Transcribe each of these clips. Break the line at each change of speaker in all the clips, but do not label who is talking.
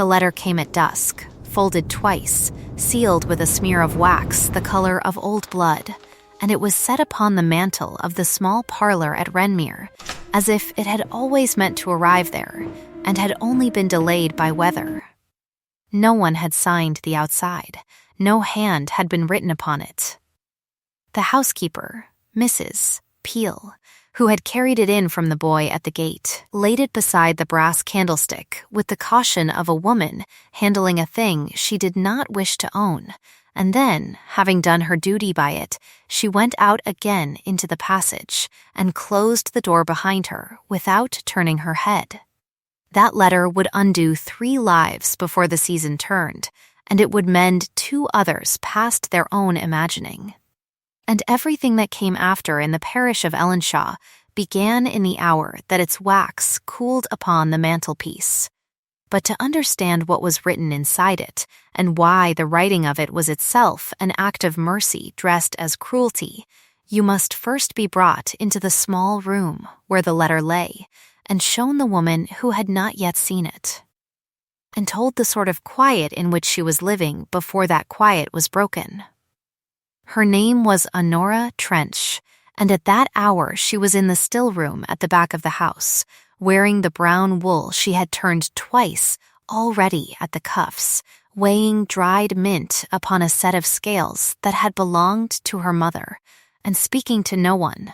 The letter came at dusk, folded twice, sealed with a smear of wax the color of old blood, and it was set upon the mantel of the small parlor at Renmere, as if it had always meant to arrive there, and had only been delayed by weather. No one had signed the outside. No hand had been written upon it. The housekeeper, Mrs. Peel, who had carried it in from the boy at the gate, laid it beside the brass candlestick with the caution of a woman handling a thing she did not wish to own, and then, having done her duty by it, she went out again into the passage and closed the door behind her without turning her head. That letter would undo 3 lives before the season turned, and it would mend 2 others past their own imagining. And everything that came after in the parish of Ellenshaw began in the hour that its wax cooled upon the mantelpiece. But to understand what was written inside it, and why the writing of it was itself an act of mercy dressed as cruelty, you must first be brought into the small room where the letter lay, and shown the woman who had not yet seen it, and told the sort of quiet in which she was living before that quiet was broken. Her name was Honora Trench, and at that hour she was in the still room at the back of the house, wearing the brown wool she had turned twice already at the cuffs, weighing dried mint upon a set of scales that had belonged to her mother, and speaking to no one,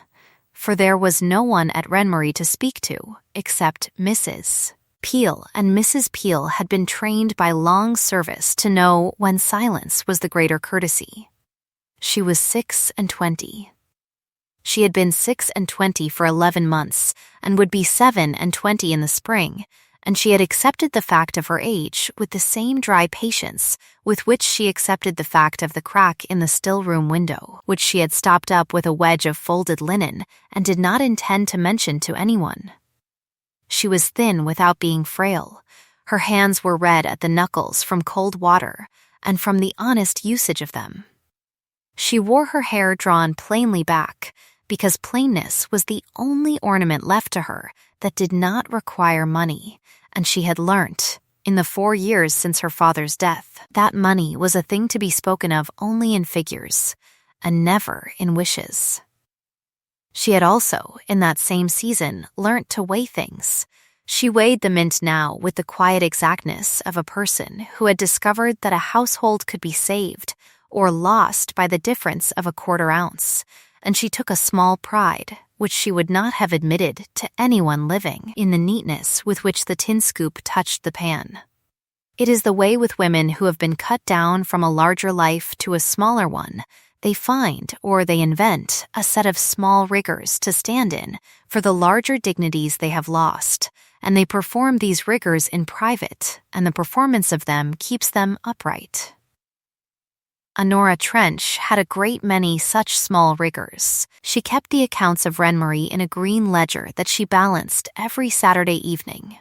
for there was no one at Renmere to speak to except Mrs. Peel, and Mrs. Peel had been trained by long service to know when silence was the greater courtesy. She was 26. She had been 26 for 11 months, and would be 27 in the spring, and she had accepted the fact of her age with the same dry patience with which she accepted the fact of the crack in the still-room window, which she had stopped up with a wedge of folded linen and did not intend to mention to anyone. She was thin without being frail. Her hands were red at the knuckles from cold water and from the honest usage of them. She wore her hair drawn plainly back, because plainness was the only ornament left to her that did not require money, and she had learnt, in the 4 years since her father's death, that money was a thing to be spoken of only in figures, and never in wishes. She had also, in that same season, learnt to weigh things. She weighed the mint now with the quiet exactness of a person who had discovered that a household could be saved or lost by the difference of a 1/4 ounce, and she took a small pride, which she would not have admitted to anyone living, in the neatness with which the tin scoop touched the pan. It is the way with women who have been cut down from a larger life to a smaller one. They find, or they invent, a set of small rigors to stand in for the larger dignities they have lost, and they perform these rigors in private, and the performance of them keeps them upright. Honora Trench had a great many such small rigors. She kept the accounts of Renmere in a green ledger that she balanced every Saturday evening.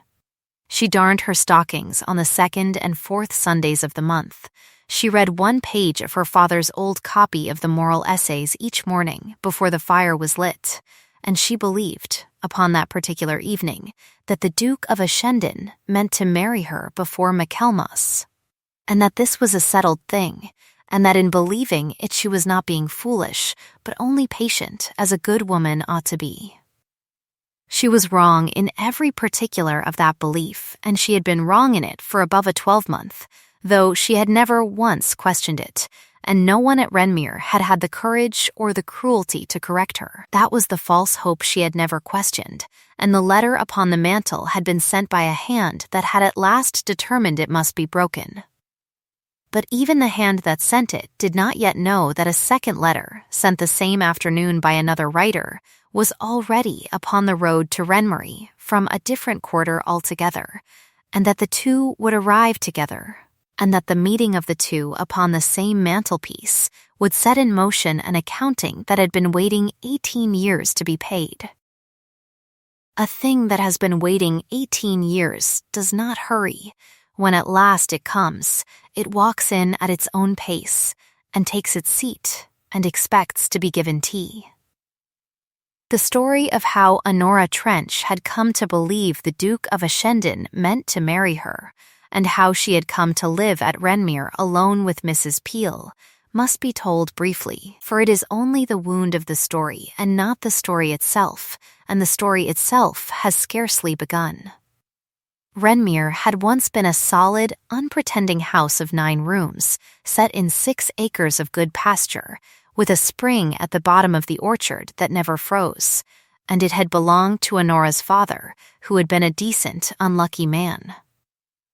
She darned her stockings on the 2nd and 4th Sundays of the month. She read 1 page of her father's old copy of the moral essays each morning before the fire was lit, and she believed, upon that particular evening, that the Duke of Ashendon meant to marry her before Michaelmas, and that this was a settled thing, and that in believing it she was not being foolish, but only patient, as a good woman ought to be. She was wrong in every particular of that belief, and she had been wrong in it for above a 12-month, though she had never once questioned it, and no one at Renmere had had the courage or the cruelty to correct her. That was the false hope she had never questioned, and the letter upon the mantel had been sent by a hand that had at last determined it must be broken. But even the hand that sent it did not yet know that a second letter, sent the same afternoon by another writer, was already upon the road to Renmere from a different quarter altogether, and that the 2 would arrive together, and that the meeting of the 2 upon the same mantelpiece would set in motion an accounting that had been waiting 18 years to be paid. A thing that has been waiting 18 years does not hurry. When at last it comes, it walks in at its own pace, and takes its seat, and expects to be given tea. The story of how Honora Trench had come to believe the Duke of Ashendon meant to marry her, and how she had come to live at Renmere alone with Mrs. Peel, must be told briefly, for it is only the wound of the story and not the story itself, and the story itself has scarcely begun. Renmere had once been a solid, unpretending house of 9 rooms, set in 6 acres of good pasture, with a spring at the bottom of the orchard that never froze, and it had belonged to Honora's father, who had been a decent, unlucky man.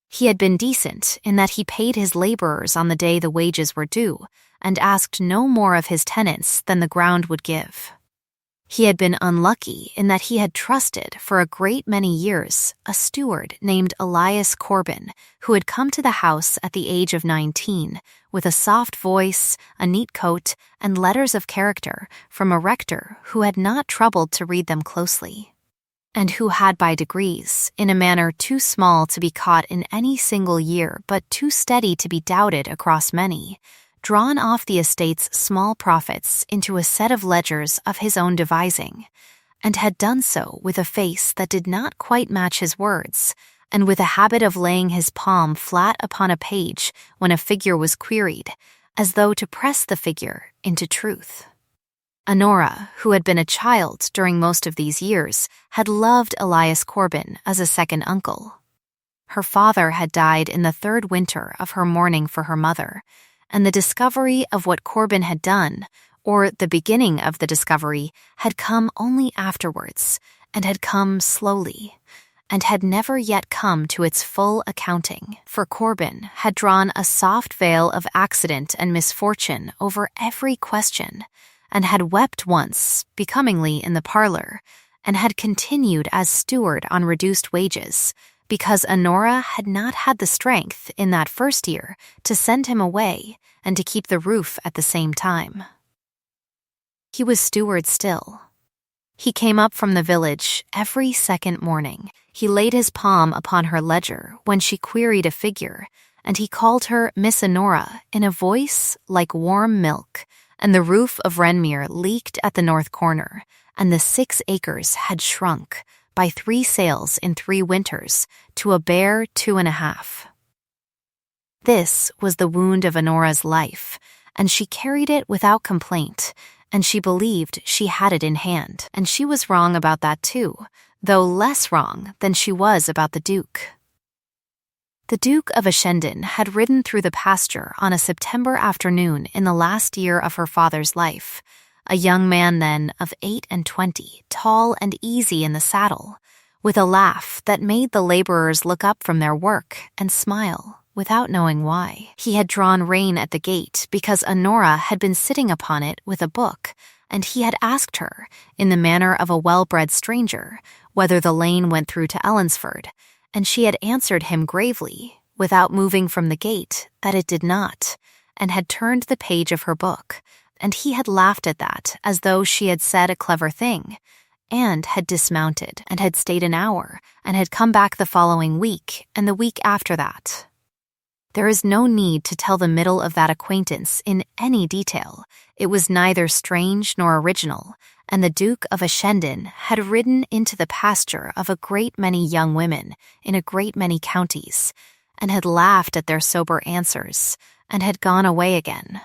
He had been decent in that he paid his laborers on the day the wages were due, and asked no more of his tenants than the ground would give. He had been unlucky in that he had trusted for a great many years a steward named Elias Corbin, who had come to the house at the age of 19, with a soft voice, a neat coat, and letters of character from a rector who had not troubled to read them closely, and who had by degrees, in a manner too small to be caught in any single year but too steady to be doubted across many, drawn off the estate's small profits into a set of ledgers of his own devising, and had done so with a face that did not quite match his words, and with a habit of laying his palm flat upon a page when a figure was queried, as though to press the figure into truth. Honora, who had been a child during most of these years, had loved Elias Corbin as a second uncle. Her father had died in the 3rd winter of her mourning for her mother, and the discovery of what Corbin had done, or the beginning of the discovery, had come only afterwards, and had come slowly, and had never yet come to its full accounting, for Corbin had drawn a soft veil of accident and misfortune over every question, and had wept once, becomingly in the parlor, and had continued as steward on reduced wages, because Honora had not had the strength in that first year to send him away and to keep the roof at the same time. He was steward still. He came up from the village every second morning. He laid his palm upon her ledger when she queried a figure, and he called her Miss Honora in a voice like warm milk, and the roof of Renmere leaked at the north corner, and the 6 acres had shrunk by 3 sails in 3 winters to a bare 2.5. This was the wound of Honora's life, and she carried it without complaint, and she believed she had it in hand, and she was wrong about that too, though less wrong than she was about the Duke. The Duke of Ashendon had ridden through the pasture on a September afternoon in the last year of her father's life, a young man then of 28, tall and easy in the saddle, with a laugh that made the laborers look up from their work and smile without knowing why. He had drawn rein at the gate because Honora had been sitting upon it with a book, and he had asked her, in the manner of a well-bred stranger, whether the lane went through to Ellensford, and she had answered him gravely, without moving from the gate, that it did not, and had turned the page of her book, and he had laughed at that as though she had said a clever thing, and had dismounted, and had stayed an hour, and had come back the following week, and the week after that. There is no need to tell the middle of that acquaintance in any detail. It was neither strange nor original, and the Duke of Ashendon had ridden into the pasture of a great many young women in a great many counties, and had laughed at their sober answers, and had gone away again.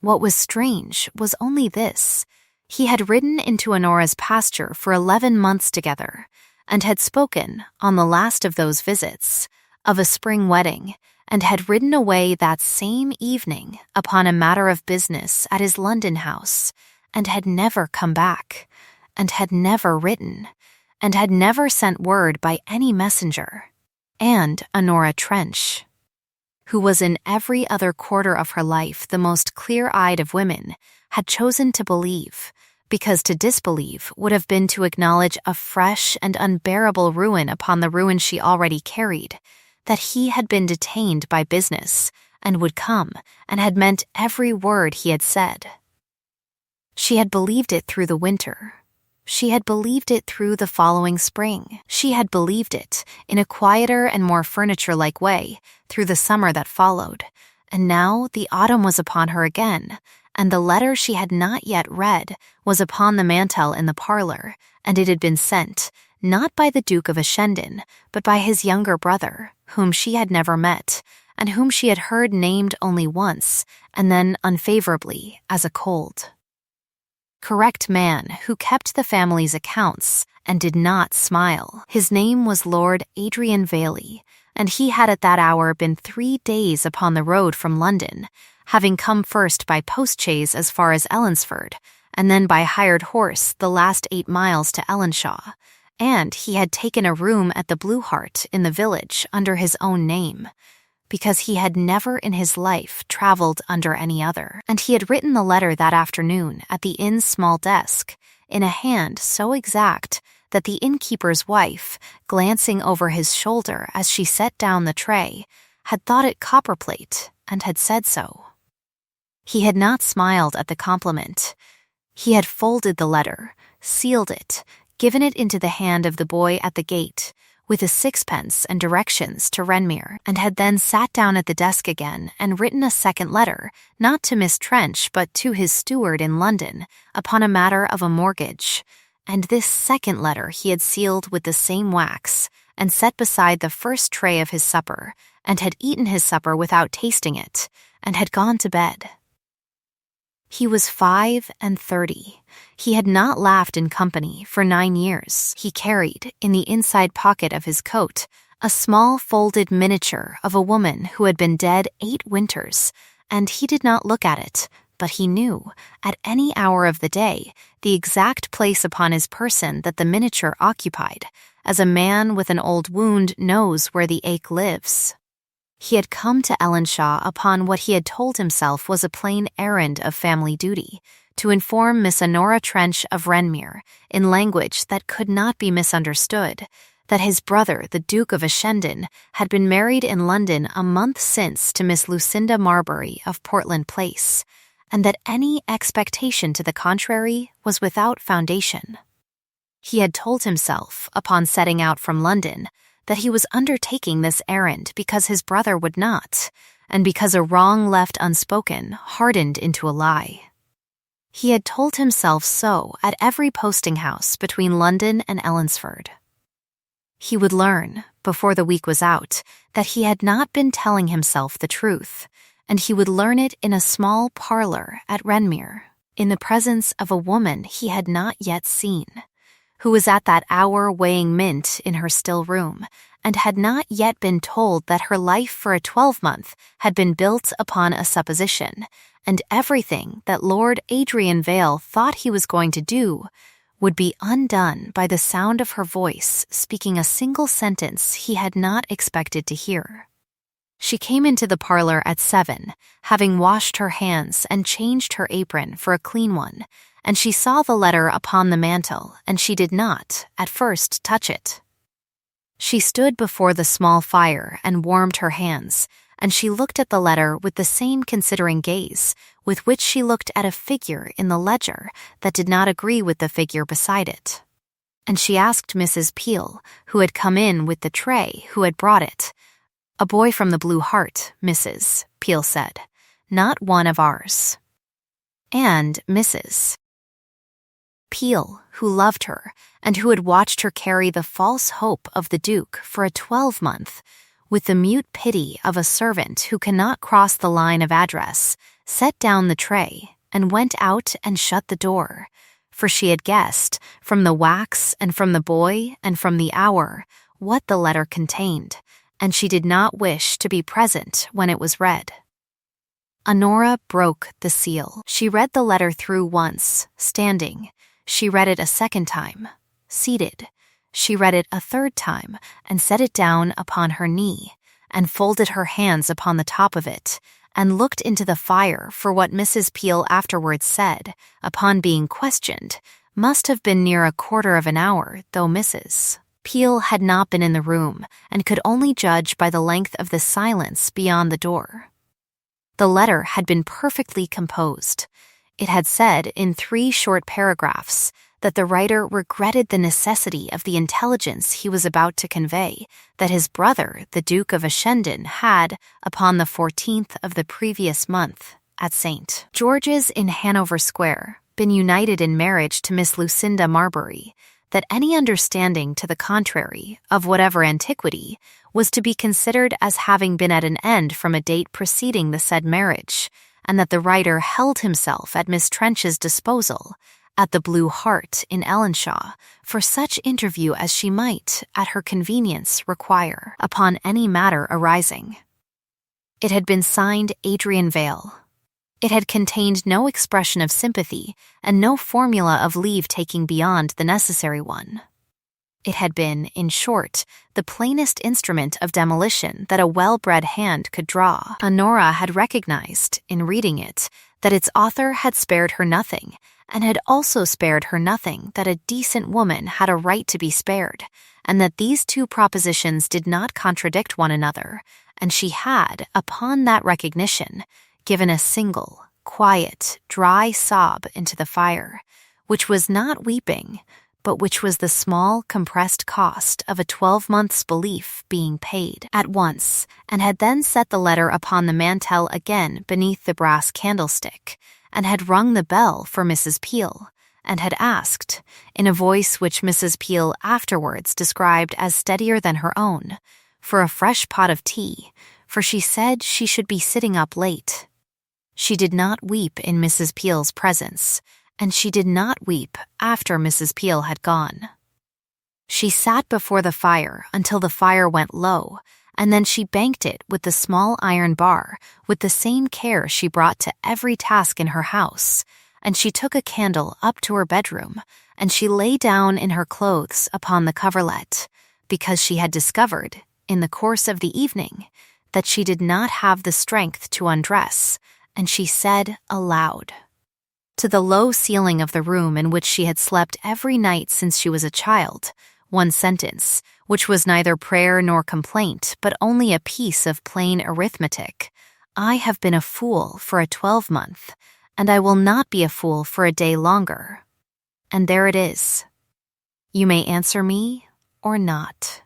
What was strange was only this: he had ridden into Honora's pasture for 11 months together, and had spoken, on the last of those visits, of a spring wedding, and had ridden away that same evening upon a matter of business at his London house, and had never come back, and had never written, and had never sent word by any messenger. And Honora Trench, who was in every other quarter of her life the most clear-eyed of women, had chosen to believe, because to disbelieve would have been to acknowledge a fresh and unbearable ruin upon the ruin she already carried, that he had been detained by business, and would come, and had meant every word he had said. She had believed it through the winter. She had believed it through the following spring. She had believed it, in a quieter and more furniture-like way, through the summer that followed, and now the autumn was upon her again, and the letter she had not yet read was upon the mantel in the parlor, and it had been sent, not by the Duke of Ashendon, but by his younger brother, whom she had never met, and whom she had heard named only once, and then unfavorably as a cold, correct man who kept the family's accounts and did not smile. His name was Lord Adrian Valley, and he had at that hour been 3 days upon the road from London, having come first by postchaise as far as Ellensford, and then by hired horse the last 8 miles to Ellenshaw, and he had taken a room at the Blue Hart in the village under his own name, because he had never in his life travelled under any other, and he had written the letter that afternoon at the inn's small desk, in a hand so exact that the innkeeper's wife, glancing over his shoulder as she set down the tray, had thought it copperplate and had said so. He had not smiled at the compliment. He had folded the letter, sealed it, given it into the hand of the boy at the gate, with a 6pence and directions to Renmere, and had then sat down at the desk again and written a second letter, not to Miss Trench but to his steward in London, upon a matter of a mortgage. And this second letter he had sealed with the same wax, and set beside the first tray of his supper, and had eaten his supper without tasting it, and had gone to bed. He was 35. He had not laughed in company for 9 years. He carried, in the inside pocket of his coat, a small folded miniature of a woman who had been dead 8 winters, and he did not look at it, but he knew, at any hour of the day, the exact place upon his person that the miniature occupied, as a man with an old wound knows where the ache lives. He had come to Ellenshaw upon what he had told himself was a plain errand of family duty, to inform Miss Honora Trench of Renmere, in language that could not be misunderstood, that his brother, the Duke of Ashendon, had been married in London a month since to Miss Lucinda Marbury of Portland Place, and that any expectation to the contrary was without foundation. He had told himself, upon setting out from London, that he was undertaking this errand because his brother would not, and because a wrong left unspoken hardened into a lie. He had told himself so at every posting-house between London and Ellensford. He would learn, before the week was out, that he had not been telling himself the truth, and he would learn it in a small parlour at Renmere, in the presence of a woman he had not yet seen, who was at that hour weighing mint in her still room, and had not yet been told that her life for a 12-month had been built upon a supposition, and everything that Lord Adrian Vale thought he was going to do would be undone by the sound of her voice speaking a single sentence he had not expected to hear. She came into the parlour at 7, having washed her hands and changed her apron for a clean one, and she saw the letter upon the mantel, and she did not, at first, touch it. She stood before the small fire and warmed her hands, and she looked at the letter with the same considering gaze with which she looked at a figure in the ledger that did not agree with the figure beside it. And she asked Mrs. Peel, who had come in with the tray, who had brought it. "A boy from the Blue Hart, Mrs." Peel said, "not one of ours." And Mrs. Peel, who loved her, and who had watched her carry the false hope of the Duke for a 12-month, with the mute pity of a servant who cannot cross the line of address, set down the tray, and went out and shut the door, for she had guessed, from the wax and from the boy and from the hour, what the letter contained, and she did not wish to be present when it was read. Honora broke the seal. She read the letter through once, standing. She read it a second time, seated. She read it a third time, and set it down upon her knee, and folded her hands upon the top of it, and looked into the fire for what Mrs. Peel afterwards said, upon being questioned, must have been near a quarter of an hour, though Mrs. Peel had not been in the room, and could only judge by the length of the silence beyond the door. The letter had been perfectly composed. It had said, in 3 short paragraphs, that the writer regretted the necessity of the intelligence he was about to convey, that his brother, the Duke of Ashendon, had, upon the 14th of the previous month, at St. George's in Hanover Square, been united in marriage to Miss Lucinda Marbury, that any understanding to the contrary of whatever antiquity was to be considered as having been at an end from a date preceding the said marriage, and that the writer held himself at Miss Trench's disposal at the Blue Hart in Ellenshaw for such interview as she might, at her convenience, require upon any matter arising. It had been signed Adrian Vale. It had contained no expression of sympathy and no formula of leave-taking beyond the necessary one. It had been, in short, the plainest instrument of demolition that a well-bred hand could draw. Honora had recognized, in reading it, that its author had spared her nothing, and had also spared her nothing that a decent woman had a right to be spared, and that these two propositions did not contradict one another, and she had, upon that recognition, given a single, quiet, dry sob into the fire, which was not weeping, but which was the small, compressed cost of a 12-month's belief being paid at once, and had then set the letter upon the mantel again beneath the brass candlestick, and had rung the bell for Mrs. Peel, and had asked, in a voice which Mrs. Peel afterwards described as steadier than her own, for a fresh pot of tea, for she said she should be sitting up late. She did not weep in Mrs. Peel's presence, and she did not weep after Mrs. Peel had gone. She sat before the fire until the fire went low, and then she banked it with the small iron bar with the same care she brought to every task in her house, and she took a candle up to her bedroom, and she lay down in her clothes upon the coverlet, because she had discovered, in the course of the evening, that she did not have the strength to undress, and she said aloud, to the low ceiling of the room in which she had slept every night since she was a child, one sentence, which was neither prayer nor complaint, but only a piece of plain arithmetic. I have been a fool for a 12-month, and I will not be a fool for a day longer. And there it is. You may answer me or not.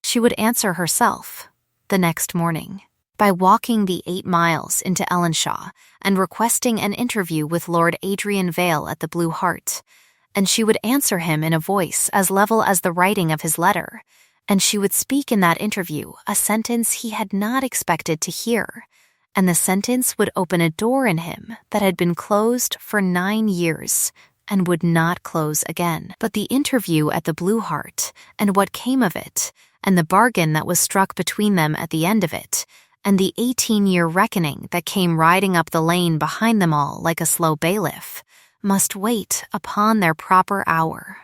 She would answer herself the next morning by walking the 8 miles into Ellenshaw and requesting an interview with Lord Adrian Vale at the Blue Hart, and she would answer him in a voice as level as the writing of his letter, and she would speak in that interview a sentence he had not expected to hear, and the sentence would open a door in him that had been closed for 9 years and would not close again. But the interview at the Blue Hart, and what came of it, and the bargain that was struck between them at the end of it, and the 18-year reckoning that came riding up the lane behind them all like a slow bailiff, must wait upon their proper hour.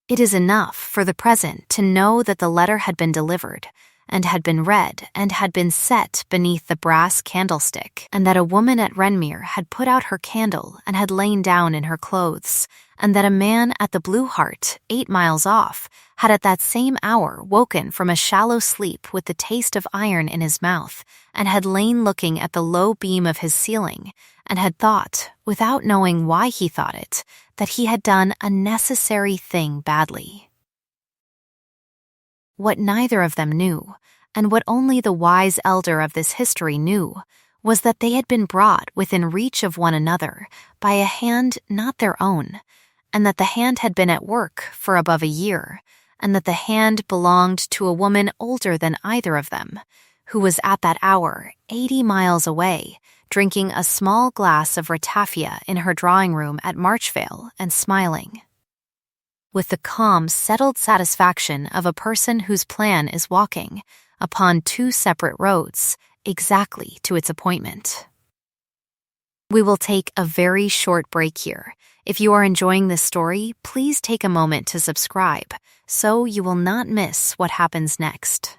It is enough for the present to know that the letter had been delivered, and had been read, and had been set beneath the brass candlestick, and that a woman at Renmere had put out her candle and had lain down in her clothes, and that a man at the Blue Hart, 8 miles off, had at that same hour woken from a shallow sleep with the taste of iron in his mouth, and had lain looking at the low beam of his ceiling, and had thought, without knowing why he thought it, that he had done a necessary thing badly. What neither of them knew, and what only the wise elder of this history knew, was that they had been brought within reach of one another by a hand not their own, and that the hand had been at work for above a year, and that the hand belonged to a woman older than either of them, who was at that hour 80 miles away, drinking a small glass of ratafia in her drawing-room at Marchvale and smiling, with the calm, settled satisfaction of a person whose plan is walking upon 2 separate roads exactly to its appointment. We will take a very short break here. If you are enjoying this story, please take a moment to subscribe so you will not miss what happens next.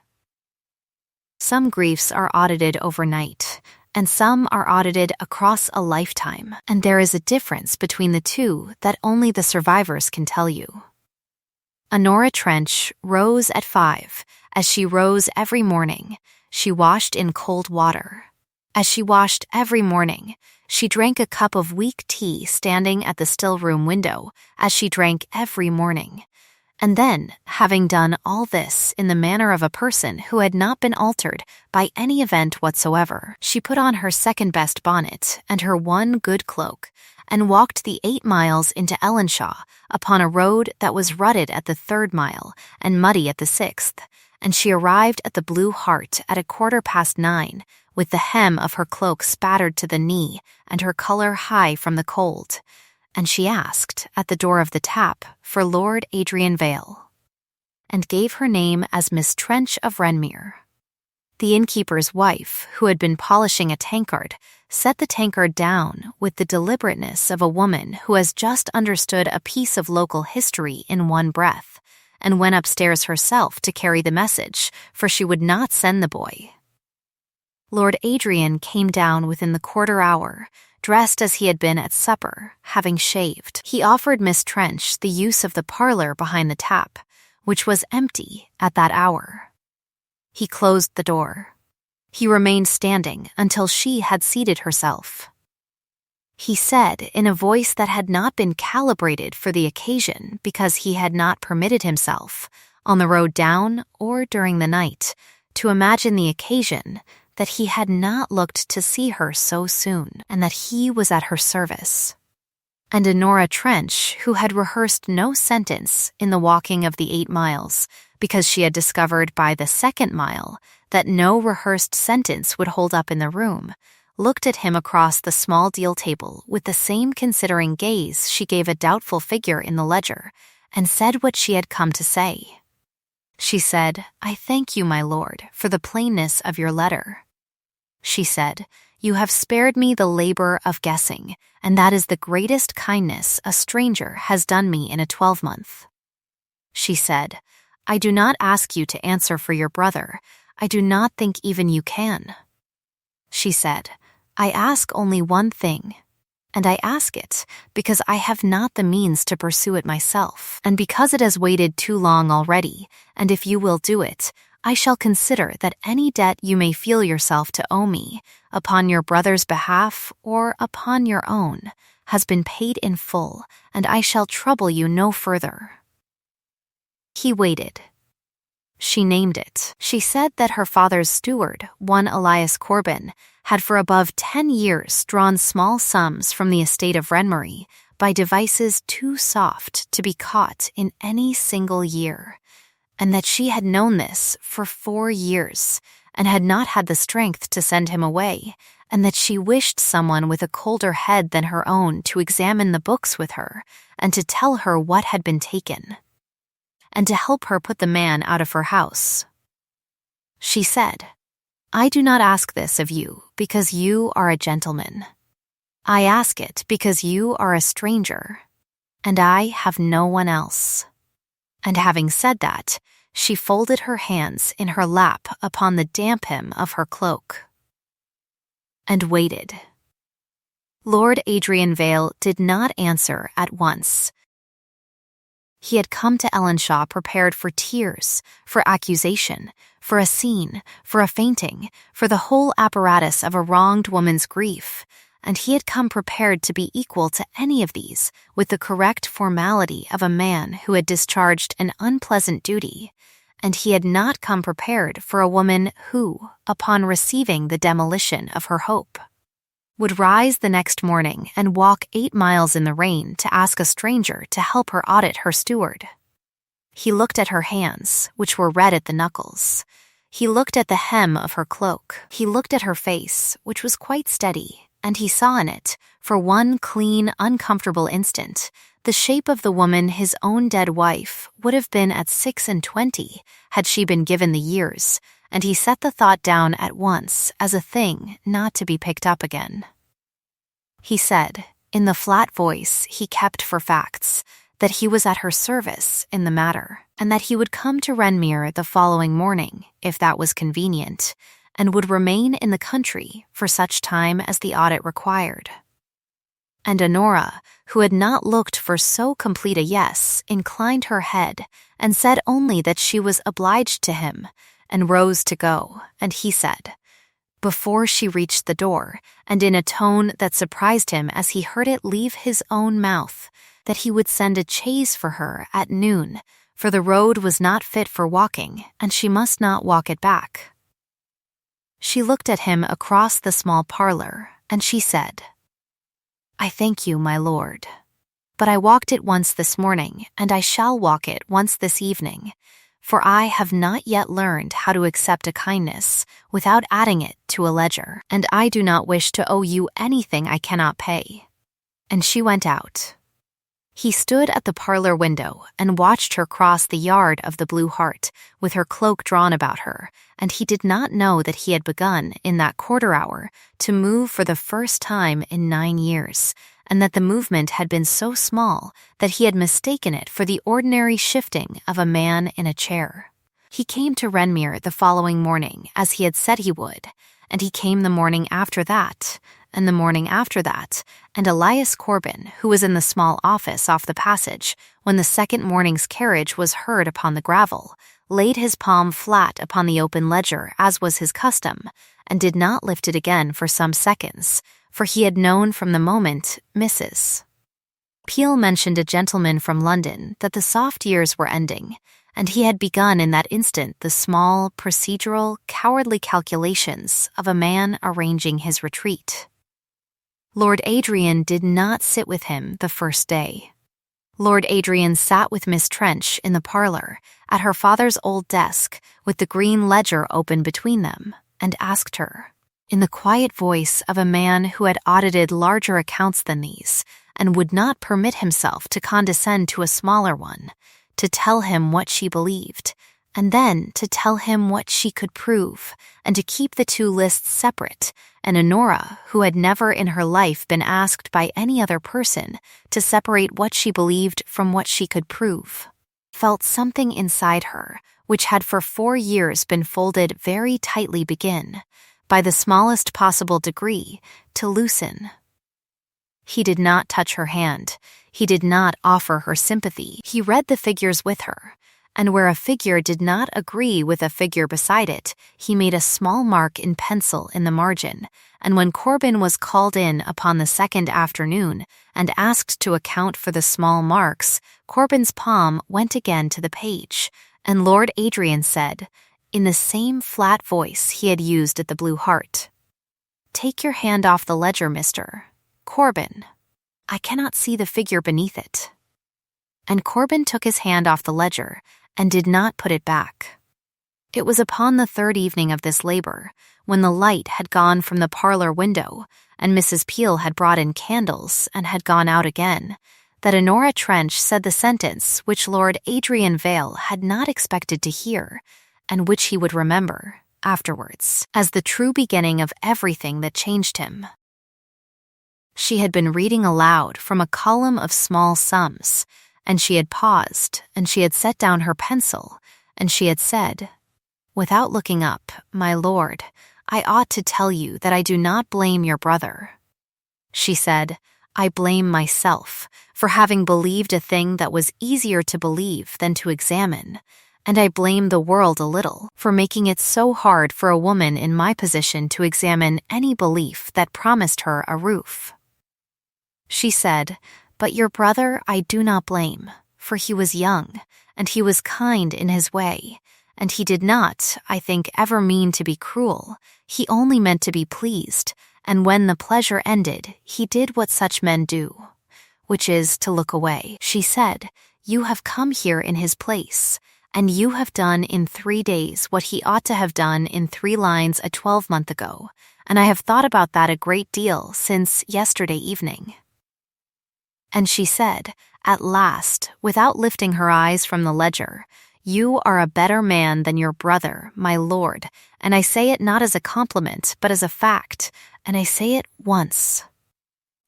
Some griefs are audited overnight, and some are audited across a lifetime, and there is a difference between the two that only the survivors can tell you. Honora Trench rose at 5. As she rose every morning, she washed in cold water. As she washed every morning, she drank a cup of weak tea standing at the still-room window, as she drank every morning. And then, having done all this in the manner of a person who had not been altered by any event whatsoever, she put on her second-best bonnet and her one good cloak, and walked the 8 miles into Ellenshaw upon a road that was rutted at the 3rd mile and muddy at the 6th, and she arrived at the Blue Hart at 9:15, with the hem of her cloak spattered to the knee and her color high from the cold. And she asked, at the door of the tap, for Lord Adrian Vale, and gave her name as Miss Trench of Renmere. The innkeeper's wife, who had been polishing a tankard, set the tankard down with the deliberateness of a woman who has just understood a piece of local history in one breath, and went upstairs herself to carry the message, for she would not send the boy. Lord Adrian came down within the quarter hour, dressed as he had been at supper, having shaved. He offered Miss Trench the use of the parlor behind the tap, which was empty at that hour. He closed the door. He remained standing until she had seated herself. He said in a voice that had not been calibrated for the occasion because he had not permitted himself, on the road down or during the night, to imagine the occasion, that he had not looked to see her so soon, and that he was at her service. And Honora Trench, who had rehearsed no sentence in the walking of the 8 miles, because she had discovered by the 2nd mile that no rehearsed sentence would hold up in the room, looked at him across the small deal table with the same considering gaze she gave a doubtful figure in the ledger, and said what she had come to say. She said, "I thank you, my lord, for the plainness of your letter." She said, "You have spared me the labor of guessing, and that is the greatest kindness a stranger has done me in a 12-month. She said, "I do not ask you to answer for your brother. I do not think even you can." She said, "I ask only one thing, and I ask it because I have not the means to pursue it myself, and because it has waited too long already, and if you will do it, I shall consider that any debt you may feel yourself to owe me, upon your brother's behalf or upon your own, has been paid in full, and I shall trouble you no further." He waited. She named it. She said that her father's steward, one Elias Corbin, had for above 10 years drawn small sums from the estate of Renmere by devices too soft to be caught in any single year, and that she had known this for 4 years, and had not had the strength to send him away, and that she wished someone with a colder head than her own to examine the books with her, and to tell her what had been taken, and to help her put the man out of her house. She said, "I do not ask this of you because you are a gentleman. I ask it because you are a stranger, and I have no one else." And having said that, she folded her hands in her lap upon the damp hem of her cloak, and waited. Lord Adrian Vale did not answer at once. He had come to Ellenshaw prepared for tears, for accusation, for a scene, for a fainting, for the whole apparatus of a wronged woman's grief, and he had come prepared to be equal to any of these with the correct formality of a man who had discharged an unpleasant duty, and he had not come prepared for a woman who, upon receiving the demolition of her hope, would rise the next morning and walk 8 miles in the rain to ask a stranger to help her audit her steward. He looked at her hands, which were red at the knuckles. He looked at the hem of her cloak. He looked at her face, which was quite steady, and he saw in it, for one clean, uncomfortable instant, the shape of the woman his own dead wife would have been at 26 had she been given the years, and he set the thought down at once as a thing not to be picked up again. He said, in the flat voice he kept for facts, that he was at her service in the matter, and that he would come to Renmere the following morning, if that was convenient, and would remain in the country for such time as the audit required. And Honora, who had not looked for so complete a yes, inclined her head, and said only that she was obliged to him, and rose to go, and he said, before she reached the door, and in a tone that surprised him as he heard it leave his own mouth, that he would send a chaise for her at noon, for the road was not fit for walking, and she must not walk it back. She looked at him across the small parlor, and she said, "I thank you, my lord. But I walked it once this morning, and I shall walk it once this evening, for I have not yet learned how to accept a kindness without adding it to a ledger, and I do not wish to owe you anything I cannot pay." And she went out. He stood at the parlor window and watched her cross the yard of the Blue Hart with her cloak drawn about her, and he did not know that he had begun, in that quarter hour, to move for the first time in 9 years, and that the movement had been so small that he had mistaken it for the ordinary shifting of a man in a chair. He came to Renmere the following morning, as he had said he would, and he came the morning after that, and the morning after that, and Elias Corbin, who was in the small office off the passage, when the second morning's carriage was heard upon the gravel, laid his palm flat upon the open ledger as was his custom, and did not lift it again for some seconds, for he had known from the moment Mrs. Peel mentioned a gentleman from London that the soft years were ending, and he had begun in that instant the small, procedural, cowardly calculations of a man arranging his retreat. Lord Adrian did not sit with him the first day. Lord Adrian sat with Miss Trench in the parlor, at her father's old desk, with the green ledger open between them, and asked her, in the quiet voice of a man who had audited larger accounts than these, and would not permit himself to condescend to a smaller one, to tell him what she believed, and then to tell him what she could prove, and to keep the two lists separate, and Honora, who had never in her life been asked by any other person to separate what she believed from what she could prove, felt something inside her, which had for 4 years been folded very tightly, begin, by the smallest possible degree, to loosen. He did not touch her hand. He did not offer her sympathy. He read the figures with her, and where a figure did not agree with a figure beside it, he made a small mark in pencil in the margin, and when Corbin was called in upon the second afternoon and asked to account for the small marks, Corbin's palm went again to the page, and Lord Adrian said, in the same flat voice he had used at the Blue Hart, "Take your hand off the ledger, Mr. Corbin. I cannot see the figure beneath it." And Corbin took his hand off the ledger and did not put it back. It was upon the third evening of this labor, when the light had gone from the parlor window and Mrs. Peel had brought in candles and had gone out again, that Honora Trench said the sentence which Lord Adrian Vale had not expected to hear, and which he would remember, afterwards, as the true beginning of everything that changed him. She had been reading aloud from a column of small sums, and she had paused, and she had set down her pencil, and she had said, "Without looking up, my lord, I ought to tell you that I do not blame your brother." She said, "I blame myself for having believed a thing that was easier to believe than to examine, and I blame the world a little for making it so hard for a woman in my position to examine any belief that promised her a roof." She said, "But your brother I do not blame, for he was young, and he was kind in his way, and he did not, I think, ever mean to be cruel. He only meant to be pleased, and when the pleasure ended, he did what such men do, which is to look away." She said, "You have come here in his place, and you have done in 3 days what he ought to have done in 3 lines a 12-month ago, and I have thought about that a great deal since yesterday evening." And she said, at last, without lifting her eyes from the ledger, "You are a better man than your brother, my lord, and I say it not as a compliment, but as a fact, and I say it once.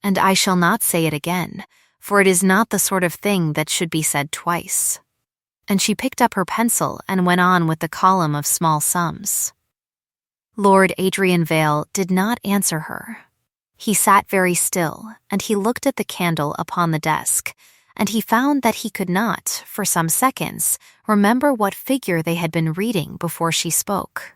And I shall not say it again, for it is not the sort of thing that should be said twice." And she picked up her pencil and went on with the column of small sums. Lord Adrian Vale did not answer her. He sat very still, and he looked at the candle upon the desk, and he found that he could not, for some seconds, remember what figure they had been reading before she spoke.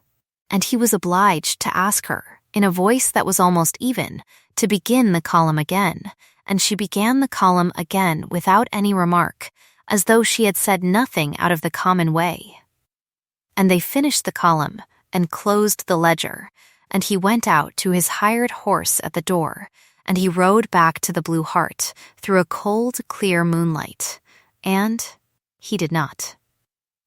And he was obliged to ask her, in a voice that was almost even, to begin the column again, and she began the column again without any remark, as though she had said nothing out of the common way. And they finished the column and closed the ledger, and he went out to his hired horse at the door, and he rode back to the Blue Hart through a cold, clear moonlight. And he did not,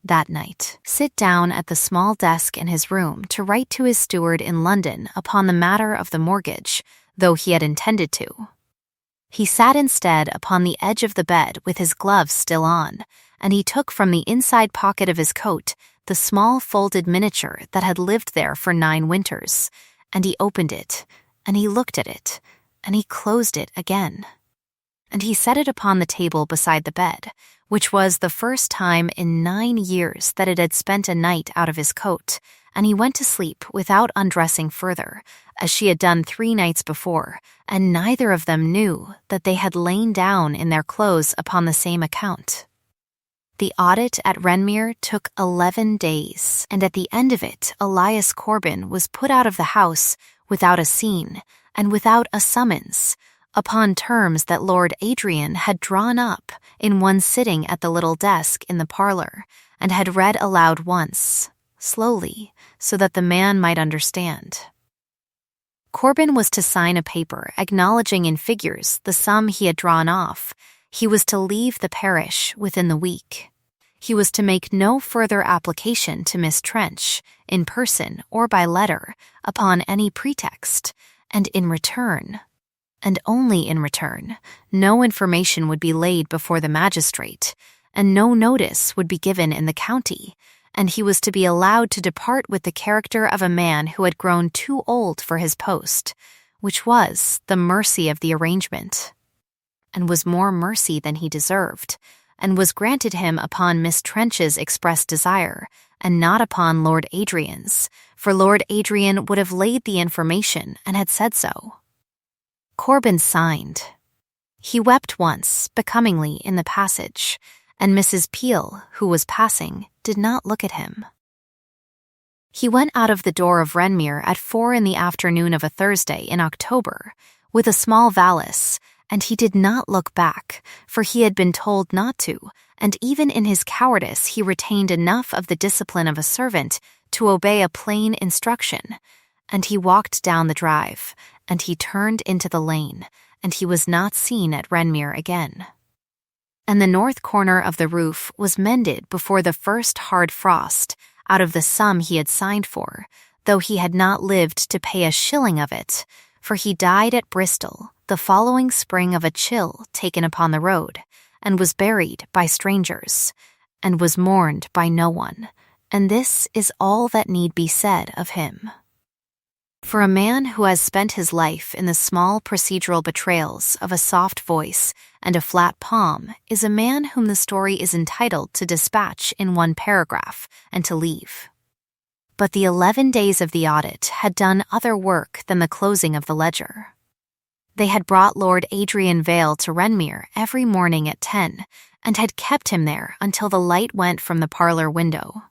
that night, sit down at the small desk in his room to write to his steward in London upon the matter of the mortgage, though he had intended to. He sat instead upon the edge of the bed with his gloves still on, and he took from the inside pocket of his coat the small folded miniature that had lived there for 9 winters, and he opened it, and he looked at it, and he closed it again. And he set it upon the table beside the bed, which was the first time in 9 years that it had spent a night out of his coat, and he went to sleep without undressing further, as she had done 3 nights before, and neither of them knew that they had lain down in their clothes upon the same account. The audit at Renmere took 11 days, and at the end of it Elias Corbin was put out of the house without a scene and without a summons, upon terms that Lord Adrian had drawn up in one sitting at the little desk in the parlor, and had read aloud once, slowly, so that the man might understand. Corbin was to sign a paper acknowledging in figures the sum he had drawn off. He was to leave the parish within the week. He was to make no further application to Miss Trench, in person or by letter, upon any pretext, and in return, and only in return, no information would be laid before the magistrate, and no notice would be given in the county, and he was to be allowed to depart with the character of a man who had grown too old for his post, which was the mercy of the arrangement, and was more mercy than he deserved, and was granted him upon Miss Trench's express desire, and not upon Lord Adrian's, for Lord Adrian would have laid the information and had said so. Corbin signed. He wept once, becomingly, in the passage, and Mrs. Peel, who was passing, did not look at him. He went out of the door of Renmere at 4 in the afternoon of a Thursday in October, with a small valise, and he did not look back, for he had been told not to, and even in his cowardice he retained enough of the discipline of a servant to obey a plain instruction, and he walked down the drive, and he turned into the lane, and he was not seen at Renmere again. And the north corner of the roof was mended before the first hard frost, out of the sum he had signed for, though he had not lived to pay a shilling of it, for he died at Bristol the following spring of a chill taken upon the road, and was buried by strangers, and was mourned by no one, and this is all that need be said of him. For a man who has spent his life in the small procedural betrayals of a soft voice and a flat palm is a man whom the story is entitled to dispatch in 1 paragraph and to leave. But the 11 days of the audit had done other work than the closing of the ledger. They had brought Lord Adrian Vale to Renmere every morning at 10, and had kept him there until the light went from the parlor window,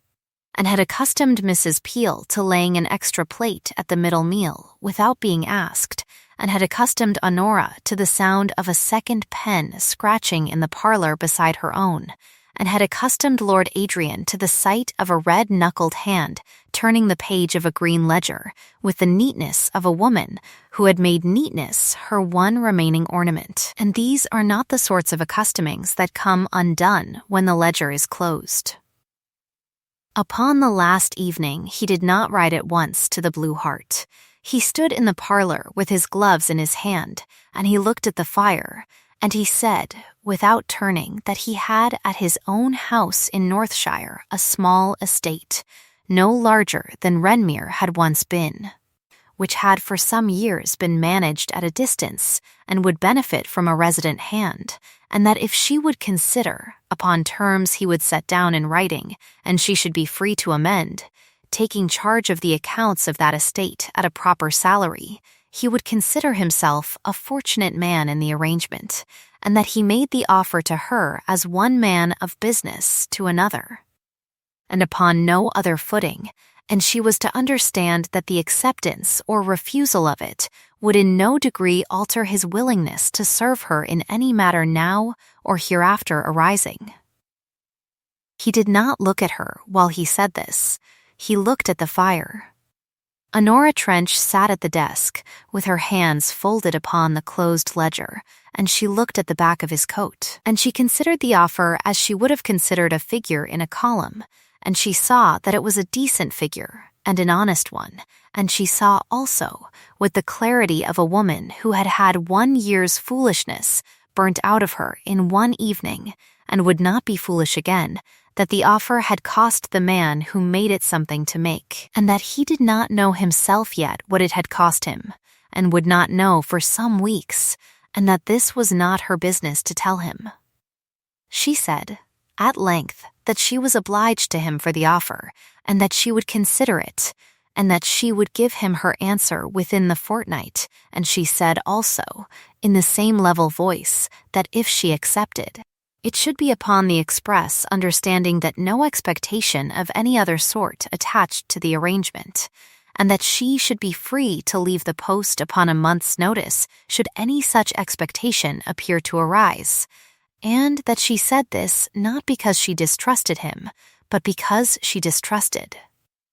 and had accustomed Mrs. Peel to laying an extra plate at the middle meal without being asked, and had accustomed Honora to the sound of a second pen scratching in the parlor beside her own, and had accustomed Lord Adrian to the sight of a red-knuckled hand turning the page of a green ledger with the neatness of a woman who had made neatness her one remaining ornament. And these are not the sorts of accustomings that come undone when the ledger is closed. Upon the last evening he did not ride at once to the Blue Hart. He stood in the parlor with his gloves in his hand, and he looked at the fire, and he said, without turning, that he had at his own house in Northshire a small estate, no larger than Renmere had once been, which had for some years been managed at a distance and would benefit from a resident hand, and that if she would consider, upon terms he would set down in writing, and she should be free to amend, taking charge of the accounts of that estate at a proper salary, he would consider himself a fortunate man in the arrangement, and that he made the offer to her as one man of business to another, and upon no other footing, and she was to understand that the acceptance or refusal of it would in no degree alter his willingness to serve her in any matter now or hereafter arising. He did not look at her while he said this. He looked at the fire. Honora Trench sat at the desk, with her hands folded upon the closed ledger, and she looked at the back of his coat. And she considered the offer as she would have considered a figure in a column, and she saw that it was a decent figure and an honest one, and she saw also, with the clarity of a woman who had had 1 year's foolishness burnt out of her in one evening and would not be foolish again, that the offer had cost the man who made it something to make, and that he did not know himself yet what it had cost him, and would not know for some weeks, and that this was not her business to tell him. She said, at length, that she was obliged to him for the offer, and that she would consider it, and that she would give him her answer within the fortnight, and she said also, in the same level voice, that if she accepted, it should be upon the express understanding that no expectation of any other sort attached to the arrangement, and that she should be free to leave the post upon a month's notice should any such expectation appear to arise, and that she said this not because she distrusted him, but because she distrusted.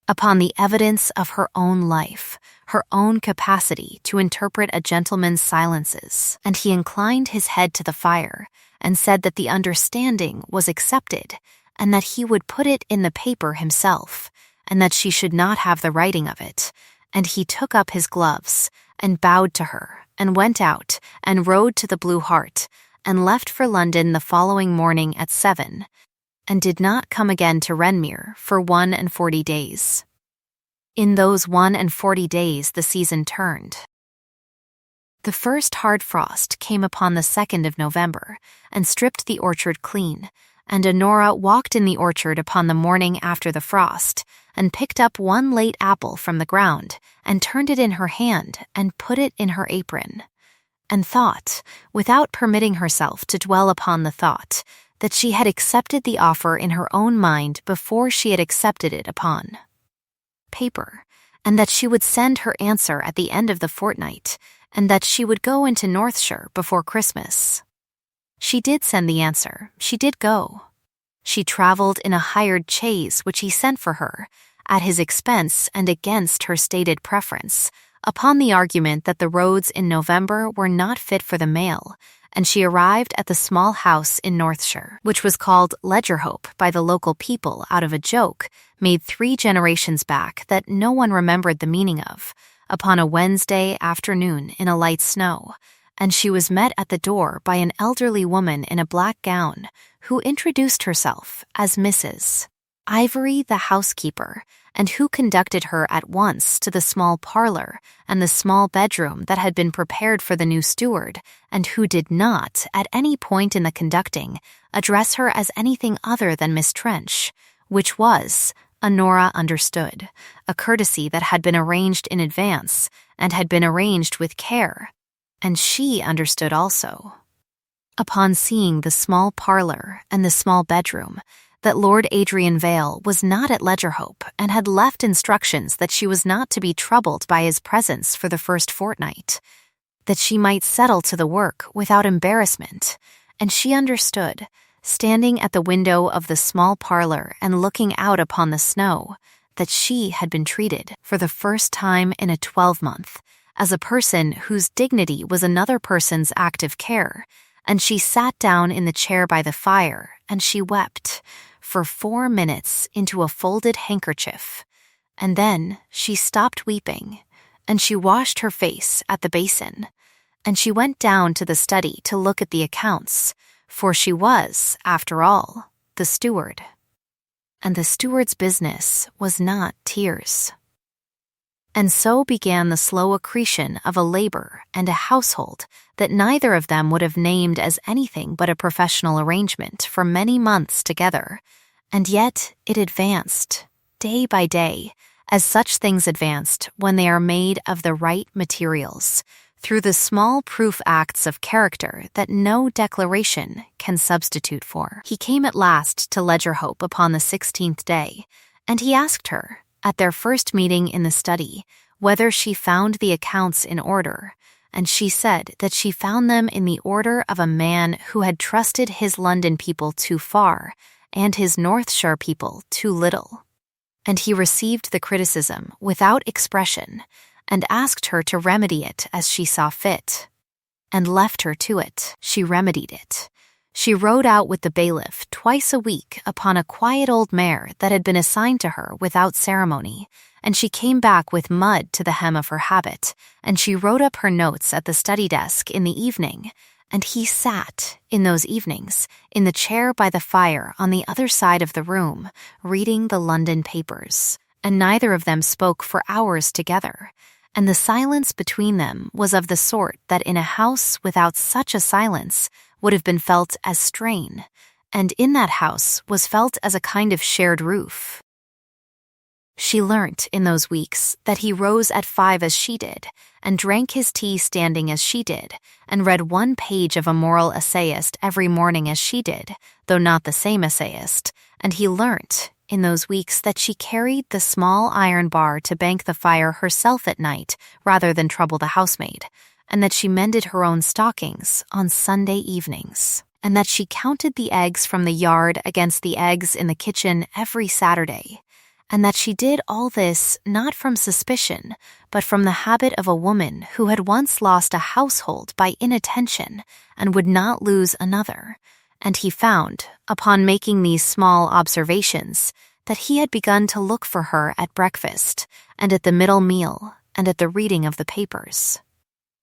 Upon the evidence of her own life, her own capacity to interpret a gentleman's silences, and he inclined his head to the fire, and said that the understanding was accepted, and that he would put it in the paper himself, and that she should not have the writing of it. And he took up his gloves, and bowed to her, and went out, and rode to the Blue Hart, and left for London the following morning at 7, and did not come again to Renmere for 41 days. In those 41 days the season turned. The first hard frost came upon the 2nd of November, and stripped the orchard clean, and Honora walked in the orchard upon the morning after the frost, and picked up one late apple from the ground, and turned it in her hand, and put it in her apron, and thought, without permitting herself to dwell upon the thought, that she had accepted the offer in her own mind before she had accepted it upon paper, and that she would send her answer at the end of the fortnight, and that she would go into Northshire before Christmas. She did send the answer. She did go. She traveled in a hired chaise which he sent for her, at his expense and against her stated preference, upon the argument that the roads in November were not fit for the mail, and she arrived at the small house in Northshire, which was called Ledgerhope by the local people out of a joke made 3 generations back that no one remembered the meaning of, upon a Wednesday afternoon in a light snow, and she was met at the door by an elderly woman in a black gown, who introduced herself as Mrs. Ivory the housekeeper, and who conducted her at once to the small parlor and the small bedroom that had been prepared for the new steward, and who did not, at any point in the conducting, address her as anything other than Miss Trench, which was, Honora understood, a courtesy that had been arranged in advance, and had been arranged with care, and she understood also, upon seeing the small parlor and the small bedroom, that Lord Adrian Vale was not at Ledgerhope, and had left instructions that she was not to be troubled by his presence for the first fortnight, that she might settle to the work without embarrassment, and she understood, standing at the window of the small parlor and looking out upon the snow, that she had been treated, for the first time in a 12-month, as a person whose dignity was another person's active care, and she sat down in the chair by the fire, and she wept, for 4 minutes into a folded handkerchief, and then she stopped weeping, and she washed her face at the basin, and she went down to the study to look at the accounts, for she was, after all, the steward. And the steward's business was not tears. And so began the slow accretion of a labor and a household that neither of them would have named as anything but a professional arrangement for many months together, and yet it advanced, day by day, as such things advanced when they are made of the right materials, through the small proof acts of character that no declaration can substitute for. He came at last to Ledgerhope upon the 16th day, and he asked her, at their first meeting in the study, whether she found the accounts in order, and she said that she found them in the order of a man who had trusted his London people too far, and his North Shore people too little. And he received the criticism without expression and asked her to remedy it as she saw fit. And left her to it. She remedied it. She rode out with the bailiff twice a week upon a quiet old mare that had been assigned to her without ceremony, and she came back with mud to the hem of her habit, and she wrote up her notes at the study desk in the evening, and he sat, in those evenings, in the chair by the fire on the other side of the room, reading the London papers, and neither of them spoke for hours together, and the silence between them was of the sort that in a house without such a silence would have been felt as strain, and in that house was felt as a kind of shared roof. She learnt in those weeks that he rose at 5 as she did, and drank his tea standing as she did, and read 1 page of a moral essayist every morning as she did, though not the same essayist, and he learnt in those weeks that she carried the small iron bar to bank the fire herself at night rather than trouble the housemaid, and that she mended her own stockings on Sunday evenings, and that she counted the eggs from the yard against the eggs in the kitchen every Saturday, and that she did all this not from suspicion, but from the habit of a woman who had once lost a household by inattention and would not lose another. And he found, upon making these small observations, that he had begun to look for her at breakfast, and at the middle meal, and at the reading of the papers,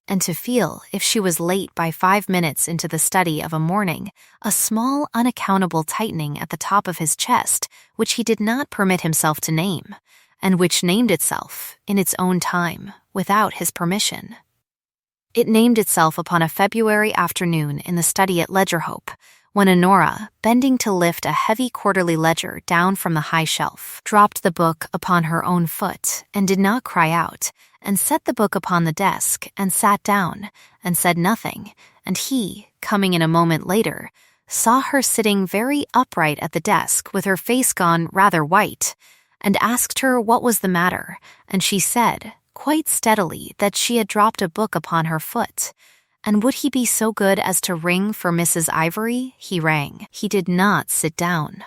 and to feel, if she was late by 5 minutes into the study of a morning, a small unaccountable tightening at the top of his chest, which he did not permit himself to name, and which named itself, in its own time, without his permission. It named itself upon a February afternoon in the study at Ledgerhope, when Honora, bending to lift a heavy quarterly ledger down from the high shelf, dropped the book upon her own foot and did not cry out, and set the book upon the desk and sat down and said nothing, and he, coming in a moment later, saw her sitting very upright at the desk with her face gone rather white, and asked her what was the matter, and she said, quite steadily, that she had dropped a book upon her foot. And would he be so good as to ring for Mrs. Ivory? He rang. He did not sit down.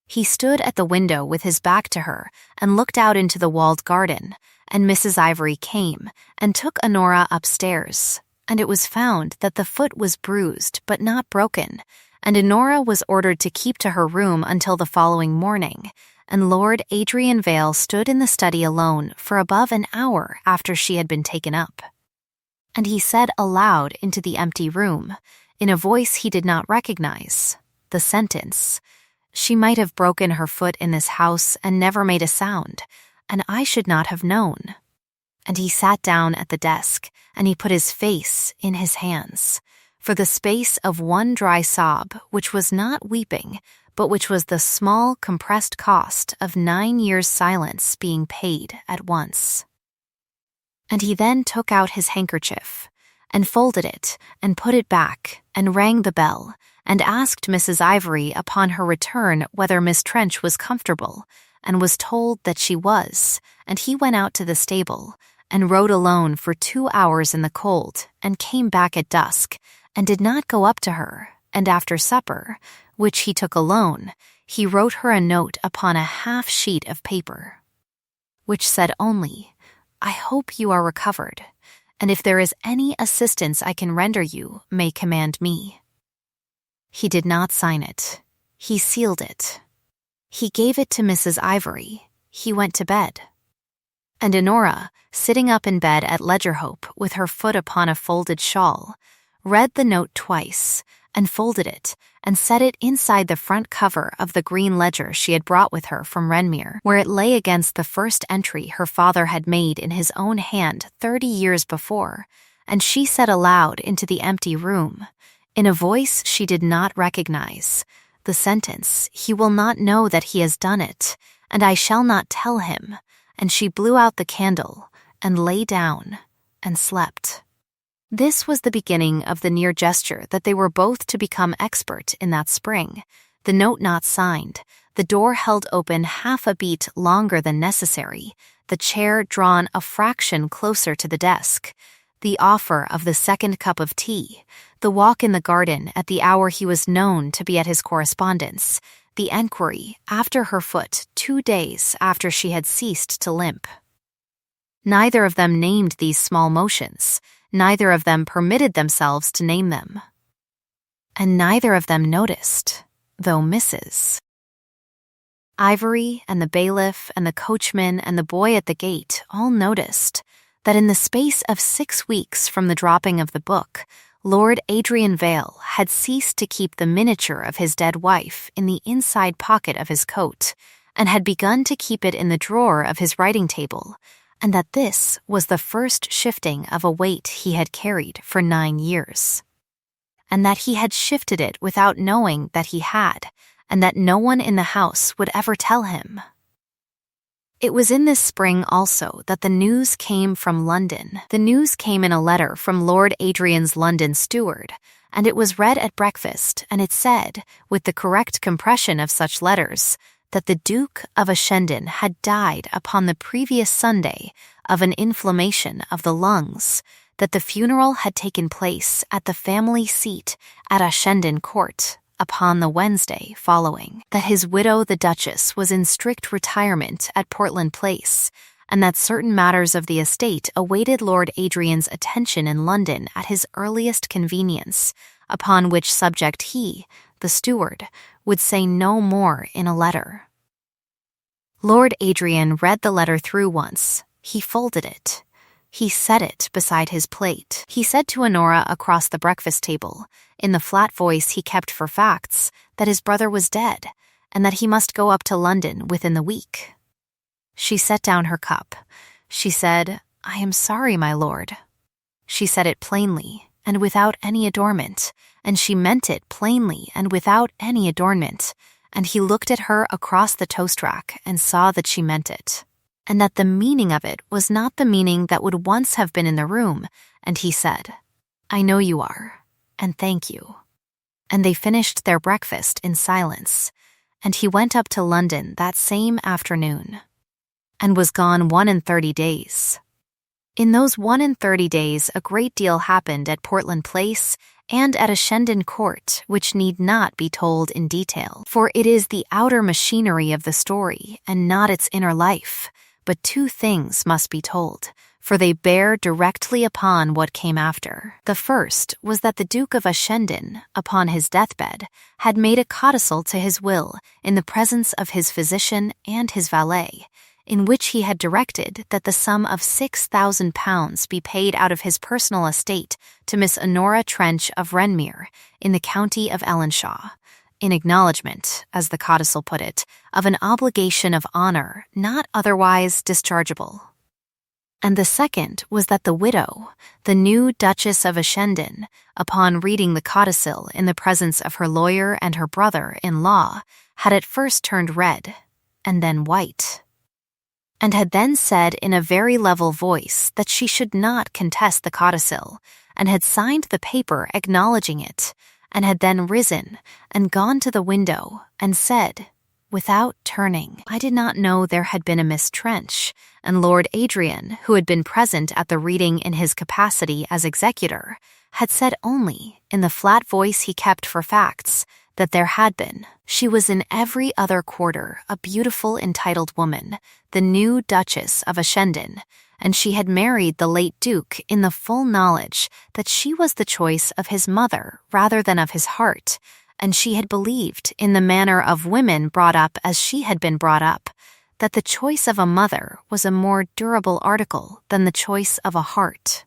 He stood at the window with his back to her and looked out into the walled garden, and Mrs. Ivory came and took Honora upstairs, and it was found that the foot was bruised but not broken, and Honora was ordered to keep to her room until the following morning, and Lord Adrian Vale stood in the study alone for above an hour after she had been taken up. And he said aloud into the empty room, in a voice he did not recognize, the sentence, "She might have broken her foot in this house and never made a sound, and I should not have known." And he sat down at the desk, and he put his face in his hands, for the space of one dry sob, which was not weeping, but which was the small compressed cost of 9 years' silence being paid at once. And he then took out his handkerchief, and folded it, and put it back, and rang the bell, and asked Mrs. Ivory upon her return whether Miss Trench was comfortable, and was told that she was, and he went out to the stable, and rode alone for 2 hours in the cold, and came back at dusk, and did not go up to her, and after supper, which he took alone, he wrote her a note upon a half sheet of paper, which said only, "I hope you are recovered, and if there is any assistance I can render you, may command me." He did not sign it. He sealed it. He gave it to Mrs. Ivory. He went to bed. And Honora, sitting up in bed at Ledgerhope with her foot upon a folded shawl, read the note twice, and folded it, and set it inside the front cover of the green ledger she had brought with her from Renmere, where it lay against the first entry her father had made in his own hand 30 years before, and she said aloud into the empty room, in a voice she did not recognize, the sentence, "He will not know that he has done it, and I shall not tell him," and she blew out the candle, and lay down, and slept. This was the beginning of the near gesture that they were both to become expert in that spring, the note not signed, the door held open half a beat longer than necessary, the chair drawn a fraction closer to the desk, the offer of the second cup of tea, the walk in the garden at the hour he was known to be at his correspondence, the enquiry after her foot 2 days after she had ceased to limp. Neither of them named these small motions, neither of them permitted themselves to name them. And neither of them noticed, though Mrs. Ivory and the bailiff and the coachman and the boy at the gate all noticed that in the space of 6 weeks from the dropping of the book, Lord Adrian Vale had ceased to keep the miniature of his dead wife in the inside pocket of his coat, and had begun to keep it in the drawer of his writing table, and that this was the first shifting of a weight he had carried for 9 years, and that he had shifted it without knowing that he had, and that no one in the house would ever tell him. It was in this spring also that the news came from London. The news came in a letter from Lord Adrian's London steward, and it was read at breakfast, and it said, with the correct compression of such letters, that the Duke of Ashendon had died upon the previous Sunday of an inflammation of the lungs, that the funeral had taken place at the family seat at Ashendon Court upon the Wednesday following, that his widow the Duchess was in strict retirement at Portland Place, and that certain matters of the estate awaited Lord Adrian's attention in London at his earliest convenience, upon which subject he, the steward, would say no more in a letter. Lord Adrian read the letter through once. He folded it. He set it beside his plate. He said to Honora across the breakfast table, in the flat voice he kept for facts, that his brother was dead, and that he must go up to London within the week. She set down her cup. She said, "I am sorry, my lord." She said it plainly, and without any adornment, and she meant it plainly and without any adornment, and he looked at her across the toast rack and saw that she meant it, and that the meaning of it was not the meaning that would once have been in the room, and he said, "I know you are, and thank you." And they finished their breakfast in silence, and he went up to London that same afternoon, and was gone 31 days. In those 31 days a great deal happened at Portland Place and at Ashendon Court, which need not be told in detail, for it is the outer machinery of the story and not its inner life. But 2 things must be told, for they bear directly upon what came after. The first was that the Duke of Ashendon, upon his deathbed, had made a codicil to his will in the presence of his physician and his valet, in which he had directed that the sum of £6,000 be paid out of his personal estate to Miss Honora Trench of Renmere, in the county of Ellenshaw, in acknowledgement, as the codicil put it, of an obligation of honor not otherwise dischargeable. And the second was that the widow, the new Duchess of Ashendon, upon reading the codicil in the presence of her lawyer and her brother-in-law, had at first turned red, and then white, and had then said in a very level voice that she should not contest the codicil, and had signed the paper acknowledging it, and had then risen and gone to the window and said, without turning, "I did not know there had been a Miss Trench," and Lord Adrian, who had been present at the reading in his capacity as executor, had said only, in the flat voice he kept for facts, that there had been. She was in every other quarter a beautiful entitled woman, the new Duchess of Ashendon, and she had married the late Duke in the full knowledge that she was the choice of his mother rather than of his heart, and she had believed, in the manner of women brought up as she had been brought up, that the choice of a mother was a more durable article than the choice of a heart.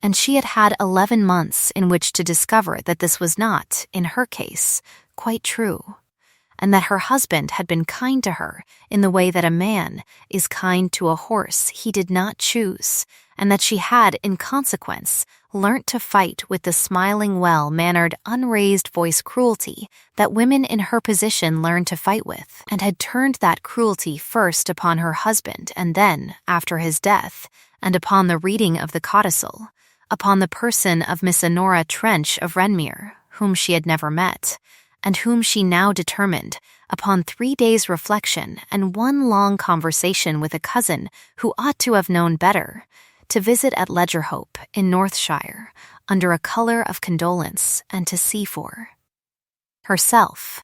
And she had had 11 months in which to discover that this was not, in her case, quite true, and that her husband had been kind to her in the way that a man is kind to a horse he did not choose, and that she had, in consequence, learnt to fight with the smiling, well-mannered, unraised voice cruelty that women in her position learn to fight with, and had turned that cruelty first upon her husband and then, after his death, and upon the reading of the codicil, upon the person of Miss Honora Trench of Renmere, whom she had never met, and whom she now determined, upon 3 days' reflection and 1 long conversation with a cousin who ought to have known better, to visit at Ledgerhope in Northshire, under a colour of condolence, and to see for herself.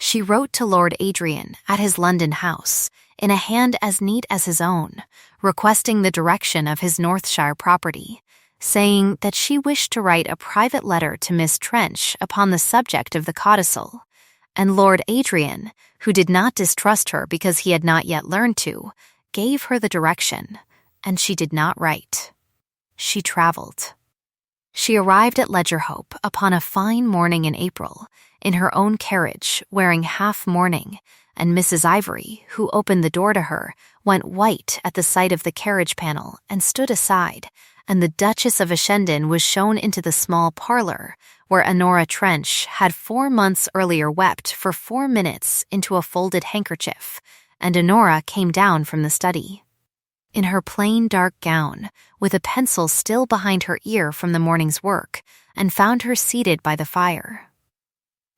She wrote to Lord Adrian at his London house, in a hand as neat as his own, requesting the direction of his Northshire property, saying that she wished to write a private letter to Miss Trench upon the subject of the codicil, and Lord Adrian, who did not distrust her because he had not yet learned to, gave her the direction, and she did not write. She travelled. She arrived at Ledgerhope upon a fine morning in April, in her own carriage, wearing half mourning, and Mrs. Ivory, who opened the door to her, went white at the sight of the carriage panel and stood aside, and the Duchess of Ashendon was shown into the small parlour, where Honora Trench had 4 months earlier wept for 4 minutes into a folded handkerchief, and Honora came down from the study. In her plain dark gown, with a pencil still behind her ear from the morning's work, and found her seated by the fire.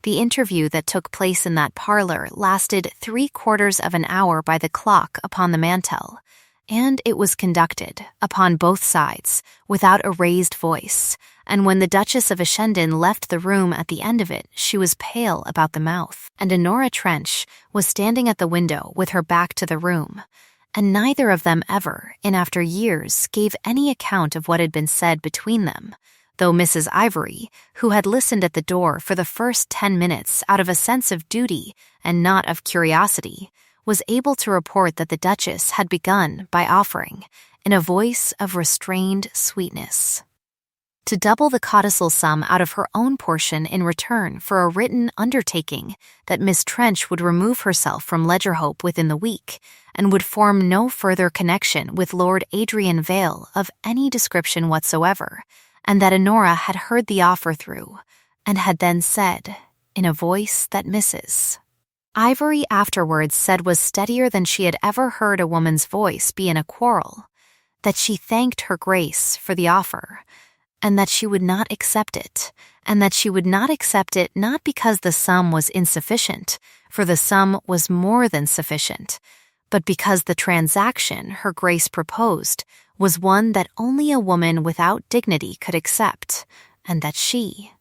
The interview that took place in that parlour lasted 3/4 of an hour by the clock upon the mantel, and it was conducted, upon both sides, without a raised voice, and when the Duchess of Ashendon left the room at the end of it, she was pale about the mouth, and Honora Trench was standing at the window with her back to the room, and neither of them ever, in after years, gave any account of what had been said between them, though Mrs. Ivory, who had listened at the door for the first 10 minutes out of a sense of duty and not of curiosity, was able to report that the Duchess had begun by offering, in a voice of restrained sweetness, to double the codicil sum out of her own portion in return for a written undertaking that Miss Trench would remove herself from Ledgerhope within the week, and would form no further connection with Lord Adrian Vale of any description whatsoever, and that Honora had heard the offer through, and had then said, in a voice that Mrs. Ivory afterwards said was steadier than she had ever heard a woman's voice be in a quarrel, that she thanked her Grace for the offer, and that she would not accept it, and that she would not accept it not because the sum was insufficient, for the sum was more than sufficient, but because the transaction her Grace proposed was one that only a woman without dignity could accept, and that she,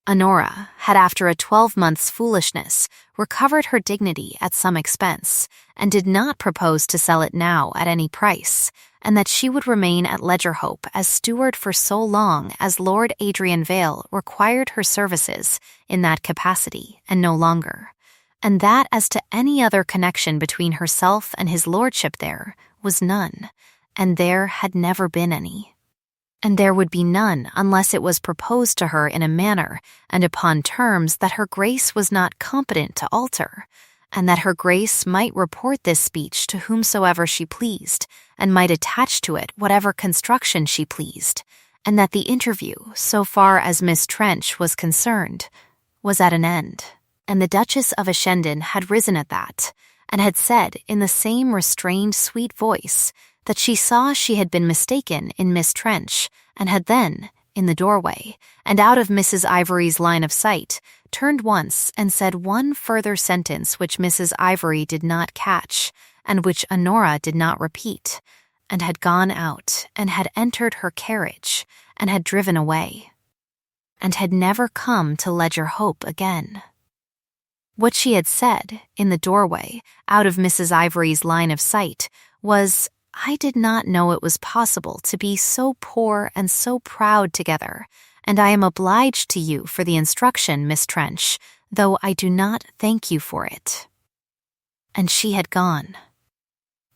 Honora, had after a 12 months' foolishness recovered her dignity at some expense, and did not propose to sell it now at any price, and that she would remain at Ledgerhope as steward for so long as Lord Adrian Vale required her services in that capacity and no longer, and that as to any other connection between herself and his lordship there was none, and there had never been any. And there would be none unless it was proposed to her in a manner and upon terms that her Grace was not competent to alter, and that her Grace might report this speech to whomsoever she pleased, and might attach to it whatever construction she pleased, and that the interview, so far as Miss Trench was concerned, was at an end, and the Duchess of Ashendon had risen at that, and had said in the same restrained sweet voice that she saw she had been mistaken in Miss Trench, and had then, in the doorway, and out of Mrs. Ivory's line of sight, turned once and said one further sentence which Mrs. Ivory did not catch, and which Honora did not repeat, and had gone out, and had entered her carriage, and had driven away, and had never come to Ledgerhope again. What she had said, in the doorway, out of Mrs. Ivory's line of sight, was, "I did not know it was possible to be so poor and so proud together, and I am obliged to you for the instruction, Miss Trench, though I do not thank you for it." And she had gone.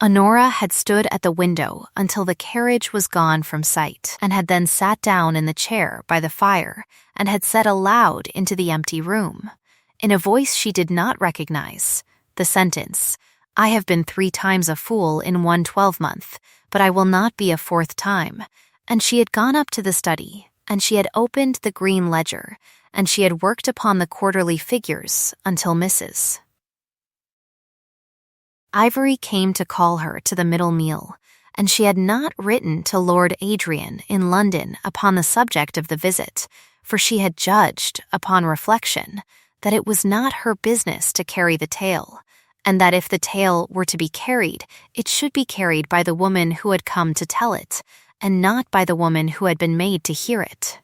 Honora had stood at the window until the carriage was gone from sight, and had then sat down in the chair by the fire, and had said aloud into the empty room, in a voice she did not recognize, the sentence, "I have been 3 times a fool in 1 12-month, but I will not be a 4th time," and she had gone up to the study, and she had opened the green ledger, and she had worked upon the quarterly figures until Mrs. Ivory came to call her to the middle meal, and she had not written to Lord Adrian in London upon the subject of the visit, for she had judged, upon reflection, that it was not her business to carry the tale, and that if the tale were to be carried, it should be carried by the woman who had come to tell it, and not by the woman who had been made to hear it.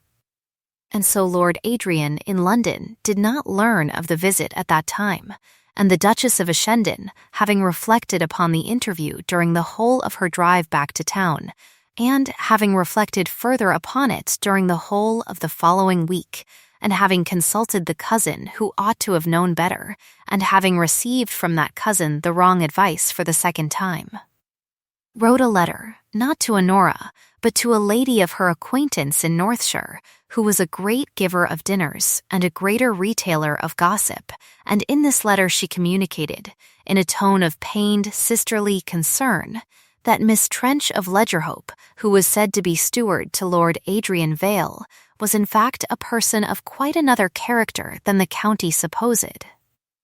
And so Lord Adrian in London did not learn of the visit at that time, and the Duchess of Ashendon, having reflected upon the interview during the whole of her drive back to town, and having reflected further upon it during the whole of the following week, and having consulted the cousin who ought to have known better, and having received from that cousin the wrong advice for the second time, wrote a letter, not to Honora, but to a lady of her acquaintance in Northshire, who was a great giver of dinners and a greater retailer of gossip, and in this letter she communicated, in a tone of pained sisterly concern, that Miss Trench of Ledgerhope, who was said to be steward to Lord Adrian Vale, was in fact a person of quite another character than the county supposed,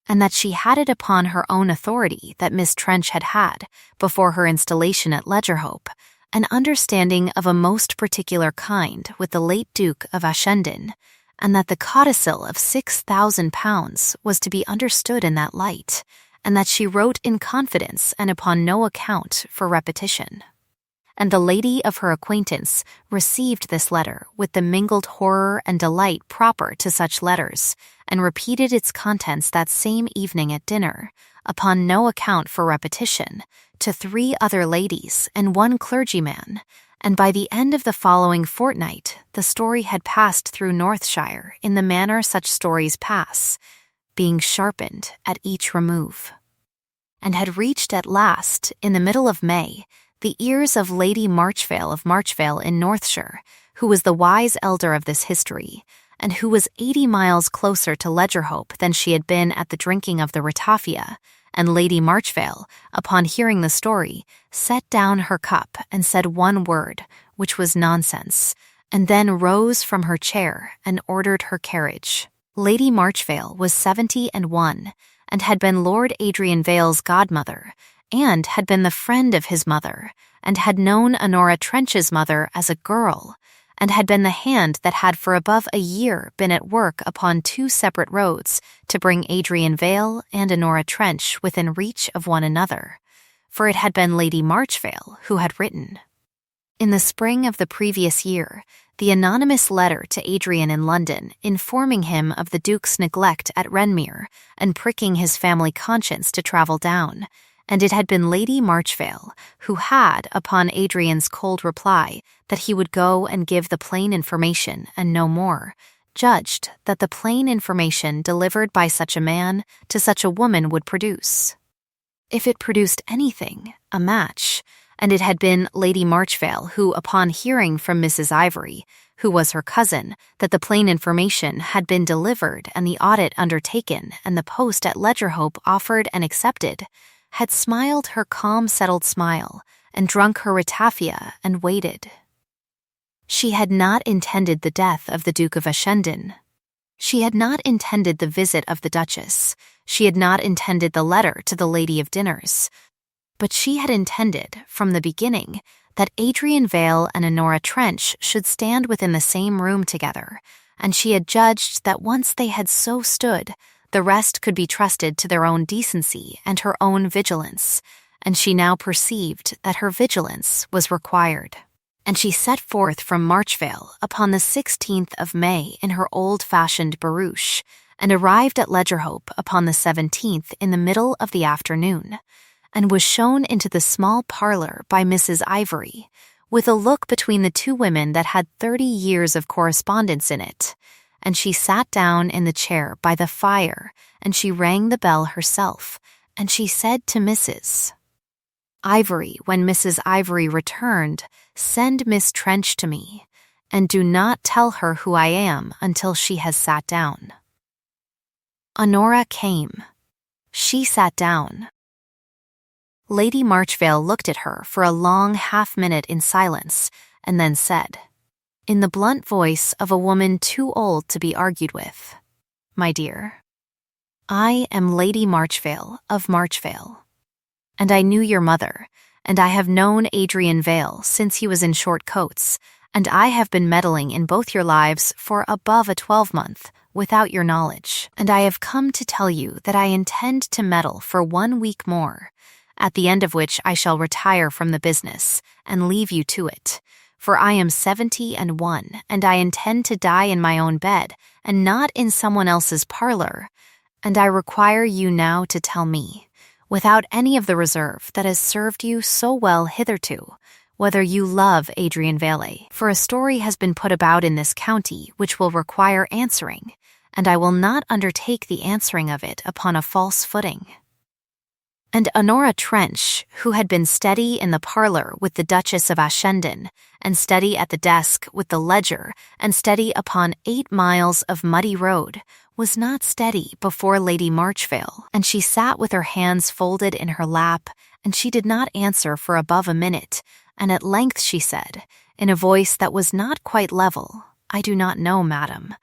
and that she had it upon her own authority that Miss Trench had, before her installation at Ledgerhope, an understanding of a most particular kind with the late Duke of Ashendon, and that the codicil of £6,000 was to be understood in that light, and that she wrote in confidence and upon no account for repetition. And the lady of her acquaintance received this letter with the mingled horror and delight proper to such letters, and repeated its contents that same evening at dinner, upon no account for repetition, to 3 other ladies and 1 clergyman, and by the end of the following fortnight the story had passed through Northshire in the manner such stories pass, being sharpened at each remove, and had reached at last, in the middle of May, the ears of Lady Marchvale of Marchvale in Northshire, who was the wise elder of this history, and who was 80 miles closer to Ledgerhope than she had been at the drinking of the ratafia, and Lady Marchvale, upon hearing the story, set down her cup and said one word, which was nonsense, and then rose from her chair and ordered her carriage. Lady Marchvale was 71, and had been Lord Adrian Vale's godmother, and had been the friend of his mother, and had known Honora Trench's mother as a girl, and had been the hand that had for above a year been at work upon 2 separate roads to bring Adrian Vale and Honora Trench within reach of one another, for it had been Lady Marchvale who had written. In the spring of the previous year, the anonymous letter to Adrian in London informing him of the Duke's neglect at Renmere and pricking his family conscience to travel down, and it had been Lady Marchvale who had, upon Adrian's cold reply that he would go and give the plain information and no more, judged that the plain information delivered by such a man to such a woman would produce, if it produced anything, a match, and it had been Lady Marchvale who, upon hearing from Mrs. Ivory, who was her cousin, that the plain information had been delivered and the audit undertaken and the post at Ledgerhope offered and accepted, had smiled her calm settled smile and drunk her ratafia and waited. She had not intended the death of the Duke of Ashendon. She had not intended the visit of the Duchess. She had not intended the letter to the Lady of Dinners. But she had intended, from the beginning, that Adrian Vale and Honora Trench should stand within the same room together, and she had judged that once they had so stood, the rest could be trusted to their own decency and her own vigilance, and she now perceived that her vigilance was required. And she set forth from Marchvale upon the 16th of May in her old-fashioned barouche, and arrived at Ledgerhope upon the 17th in the middle of the afternoon, and was shown into the small parlor by Mrs. Ivory, with a look between the 2 women that had 30 years of correspondence in it, and she sat down in the chair by the fire, and she rang the bell herself, and she said to Mrs. Ivory, when Mrs. Ivory returned, "Send Miss Trench to me, and do not tell her who I am until she has sat down." Honora came. She sat down. Lady Marchvale looked at her for a long half-minute in silence, and then said, in the blunt voice of a woman too old to be argued with, "My dear, I am Lady Marchvale of Marchvale, and I knew your mother, and I have known Adrian Vale since he was in short coats, and I have been meddling in both your lives for above a 12-month without your knowledge, and I have come to tell you that I intend to meddle for 1 week more, at the end of which I shall retire from the business and leave you to it, for I am 71, and I intend to die in my own bed, and not in someone else's parlor. And I require you now to tell me, without any of the reserve that has served you so well hitherto, whether you love Adrian Vale, for a story has been put about in this county which will require answering, and I will not undertake the answering of it upon a false footing. And Honora Trench, who had been steady in the parlor with the Duchess of Ashendon, and steady at the desk with the ledger, and steady upon 8 miles of muddy road, was not steady before Lady Marchvale, and she sat with her hands folded in her lap, and she did not answer for above a minute, and at length she said, in a voice that was not quite level, I do not know, madam,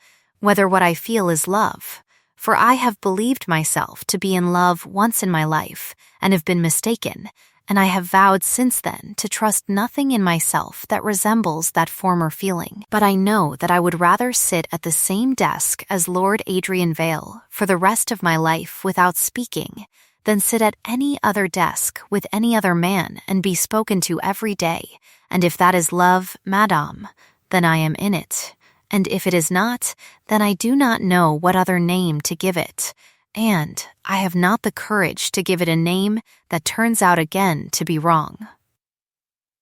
whether what I feel is love, for I have believed myself to be in love once in my life, and have been mistaken, and I have vowed since then to trust nothing in myself that resembles that former feeling. But I know that I would rather sit at the same desk as Lord Adrian Vale for the rest of my life without speaking, than sit at any other desk with any other man and be spoken to every day, and if that is love, madame, then I am in it, and if it is not, then I do not know what other name to give it, and I have not the courage to give it a name that turns out again to be wrong.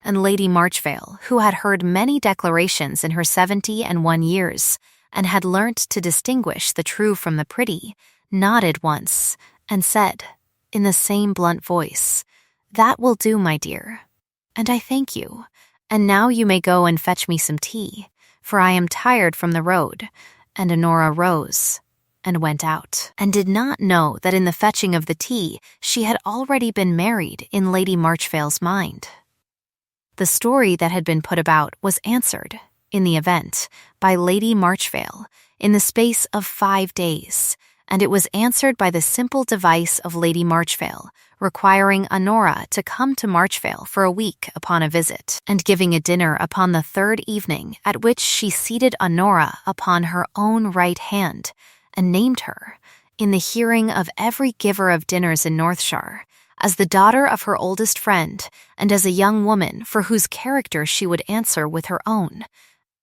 And Lady Marchvale, who had heard many declarations in her 71 years, and had learnt to distinguish the true from the pretty, nodded once, and said, in the same blunt voice, That will do, my dear, and I thank you, and now you may go and fetch me some tea, for I am tired from the road. And Honora rose and went out, and did not know that in the fetching of the tea she had already been married in Lady Marchvale's mind. The story that had been put about was answered, in the event, by Lady Marchvale, in the space of 5 days, and it was answered by the simple device of Lady Marchvale, requiring Honora to come to Marchvale for a week upon a visit, and giving a dinner upon the 3rd evening, at which she seated Honora upon her own right hand, and named her, in the hearing of every giver of dinners in Northshire, as the daughter of her oldest friend, and as a young woman for whose character she would answer with her own.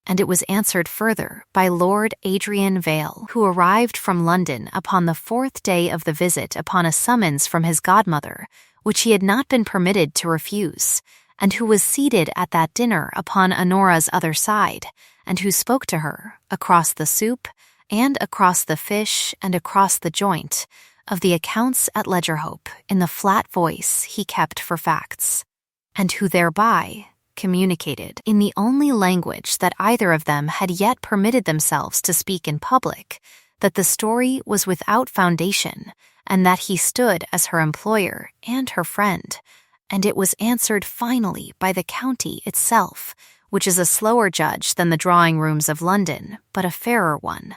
And it was answered further by Lord Adrian Vale, who arrived from London upon the 4th day of the visit upon a summons from his godmother, which he had not been permitted to refuse, and who was seated at that dinner upon Honora's other side, and who spoke to her, across the soup, and across the fish, and across the joint, of the accounts at Ledgerhope in the flat voice he kept for facts, and who thereby communicated in the only language that either of them had yet permitted themselves to speak in public, that the story was without foundation, and that he stood as her employer and her friend, and it was answered finally by the county itself, which is a slower judge than the drawing-rooms of London, but a fairer one,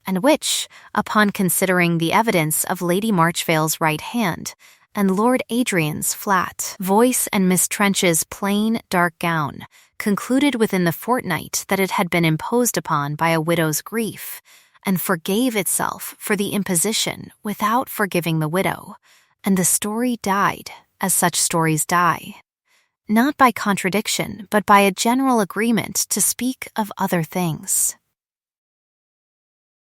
and which, upon considering the evidence of Lady Marchvale's right hand, and Lord Adrian's flat voice and Miss Trench's plain, dark gown, concluded within the fortnight that it had been imposed upon by a widow's grief, and forgave itself for the imposition without forgiving the widow, and the story died, as such stories die, not by contradiction, but by a general agreement to speak of other things.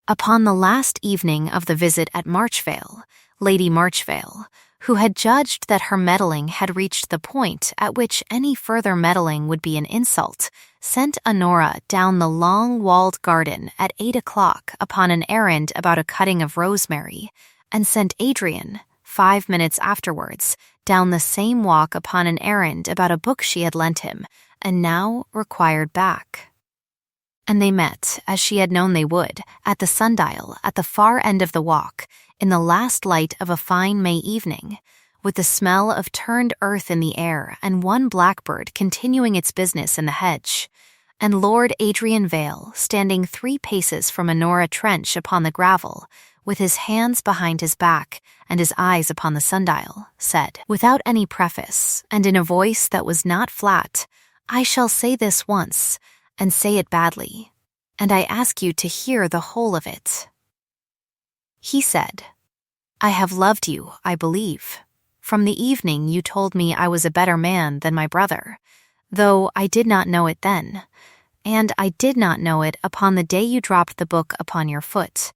Upon the last evening of the visit at Marchvale, Lady Marchvale, who had judged that her meddling had reached the point at which any further meddling would be an insult, sent Honora down the long walled garden at 8 o'clock upon an errand about a cutting of rosemary, and sent Adrian, 5 minutes afterwards, down the same walk upon an errand about a book she had lent him, and now required back. And they met, as she had known they would, at the sundial at the far end of the walk, in the last light of a fine May evening, with the smell of turned earth in the air and one blackbird continuing its business in the hedge, and Lord Adrian Vale standing 3 paces from Honora Trench upon the gravel, with his hands behind his back and his eyes upon the sundial, said, without any preface, and in a voice that was not flat, I shall say this once, and say it badly, and I ask you to hear the whole of it. He said, I have loved you, I believe, from the evening you told me I was a better man than my brother, though I did not know it then, and I did not know it upon the day you dropped the book upon your foot,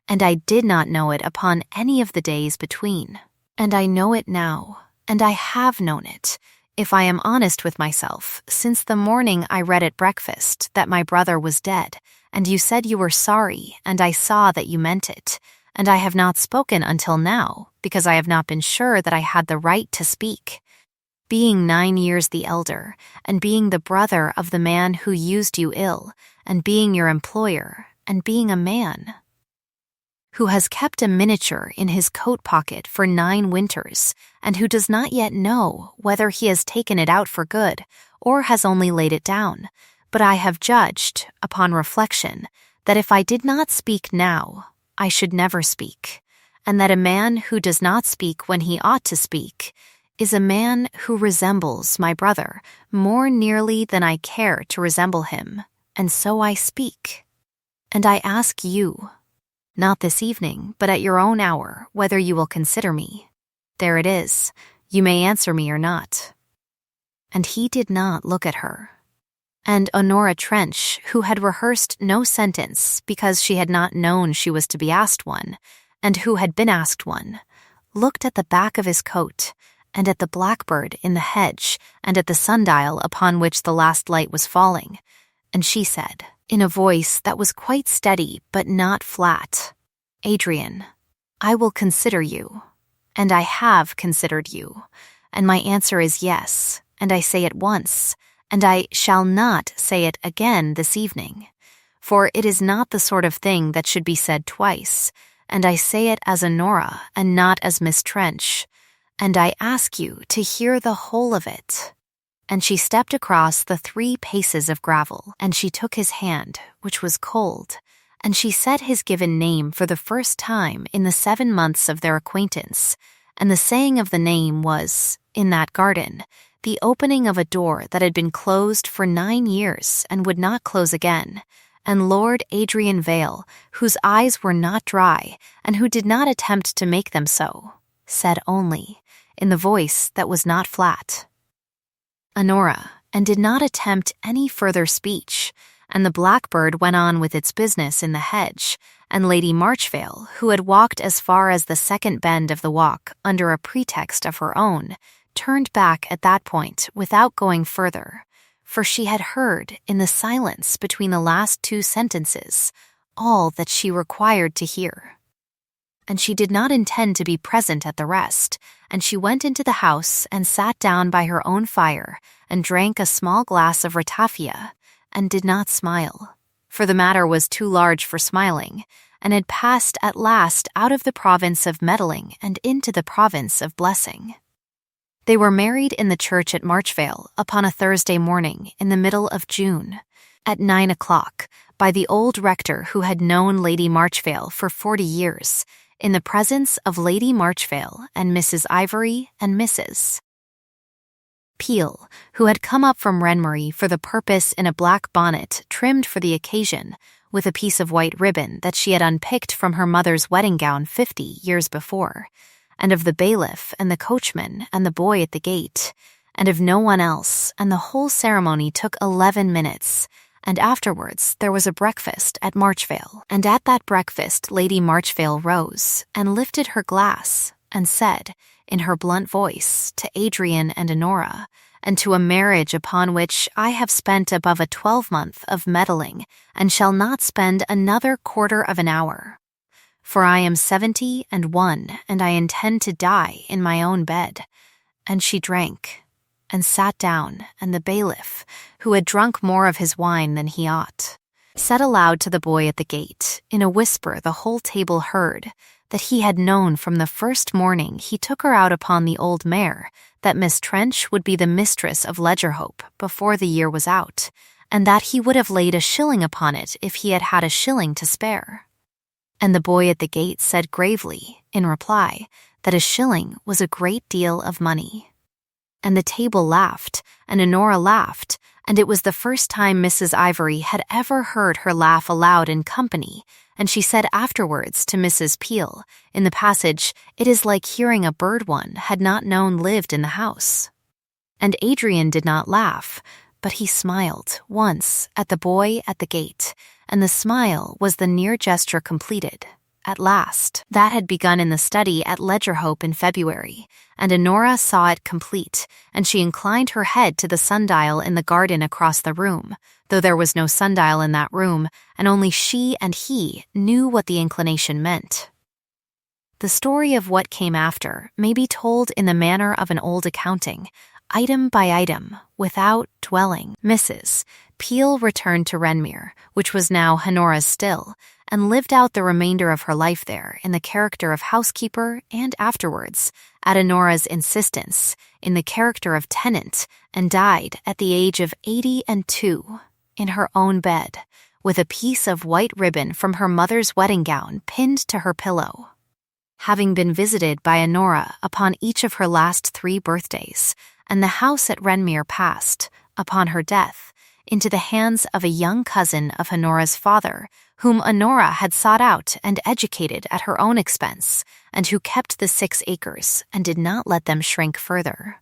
and I did not know it upon any of the days between. And I know it now, and I have known it, if I am honest with myself, since the morning I read at breakfast that my brother was dead, and you said you were sorry, and I saw that you meant it, and I have not spoken until now, because I have not been sure that I had the right to speak. Being 9 years the elder, and being the brother of the man who used you ill, and being your employer, and being a man who has kept a miniature in his coat pocket for 9 winters, and who does not yet know whether he has taken it out for good, or has only laid it down. But I have judged, upon reflection, that if I did not speak now, I should never speak, and that a man who does not speak when he ought to speak is a man who resembles my brother more nearly than I care to resemble him, and so I speak. And I ask you, not this evening, but at your own hour, whether you will consider me. There it is. You may answer me or not. And he did not look at her. And Honora Trench, who had rehearsed no sentence because she had not known she was to be asked one, and who had been asked one, looked at the back of his coat, and at the blackbird in the hedge, and at the sundial upon which the last light was falling, and she said, in a voice that was quite steady but not flat, "Adrian, I will consider you, and I have considered you, and my answer is yes, and I say it once, and I shall not say it again this evening, for it is not the sort of thing that should be said twice, and I say it as Honora and not as Miss Trench, and I ask you to hear the whole of it." And she stepped across the 3 paces of gravel, and she took his hand, which was cold, and she said his given name for the first time in the 7 months of their acquaintance, and the saying of the name was, in that garden, the opening of a door that had been closed for 9 years and would not close again, and Lord Adrian Vale, whose eyes were not dry, and who did not attempt to make them so, said only, in the voice that was not flat, "Honora," and did not attempt any further speech, and the blackbird went on with its business in the hedge, and Lady Marchvale, who had walked as far as the second bend of the walk under a pretext of her own, turned back at that point without going further, for she had heard, in the silence between the last 2 sentences, all that she required to hear. And she did not intend to be present at the rest, and she went into the house and sat down by her own fire and drank a small glass of ratafia, and did not smile, for the matter was too large for smiling, and had passed at last out of the province of meddling and into the province of blessing. They were married in the church at Marchvale upon a Thursday morning in the middle of June, at 9 o'clock, by the old rector who had known Lady Marchvale for 40 years, in the presence of Lady Marchvale and Mrs. Ivory and Mrs. Peel, who had come up from Renmery for the purpose in a black bonnet trimmed for the occasion, with a piece of white ribbon that she had unpicked from her mother's wedding gown 50 years before, and of the bailiff and the coachman and the boy at the gate, and of no one else, and the whole ceremony took 11 minutes, and afterwards there was a breakfast at Marchvale, and at that breakfast Lady Marchvale rose and lifted her glass and said, in her blunt voice, to Adrian and Honora, and to a marriage upon which I have spent above a 12-month of meddling, and shall not spend another quarter of an hour. For I am 71, and I intend to die in my own bed. And she drank, and sat down, and the bailiff, who had drunk more of his wine than he ought, said aloud to the boy at the gate, in a whisper the whole table heard, that he had known from the first morning he took her out upon the old mare that Miss Trench would be the mistress of Ledgerhope before the year was out, and that he would have laid a shilling upon it if he had had a shilling to spare. And the boy at the gate said gravely, in reply, that a shilling was a great deal of money. And the table laughed, and Honora laughed, and it was the first time Mrs. Ivory had ever heard her laugh aloud in company, and she said afterwards to Mrs. Peel, in the passage, "It is like hearing a bird one had not known lived in the house." And Adrian did not laugh, but he smiled once at the boy at the gate, and the smile was the near gesture completed. At last, that had begun in the study at Ledgerhope in February, and Honora saw it complete, and she inclined her head to the sundial in the garden across the room, though there was no sundial in that room, and only she and he knew what the inclination meant. The story of what came after may be told in the manner of an old accounting, item by item, without dwelling. Mrs. Peel returned to Renmere, which was now Honora's still, and lived out the remainder of her life there in the character of housekeeper and afterwards, at Honora's insistence, in the character of tenant, and died at the age of 82 in her own bed, with a piece of white ribbon from her mother's wedding gown pinned to her pillow. Having been visited by Honora upon each of her last 3 birthdays, and the house at Renmere passed, upon her death, into the hands of a young cousin of Honora's father, whom Honora had sought out and educated at her own expense, and who kept the 6 acres and did not let them shrink further.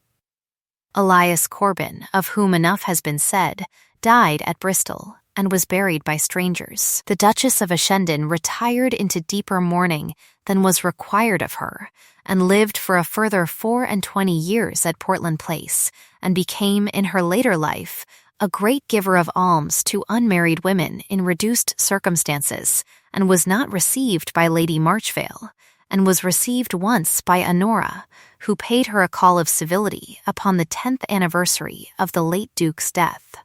Elias Corbin, of whom enough has been said, died at Bristol and was buried by strangers. The Duchess of Ashendon retired into deeper mourning than was required of her, and lived for a further 24 years at Portland Place, and became, in her later life, a great giver of alms to unmarried women in reduced circumstances, and was not received by Lady Marchvale, and was received once by Honora, who paid her a call of civility upon the 10th anniversary of the late Duke's death,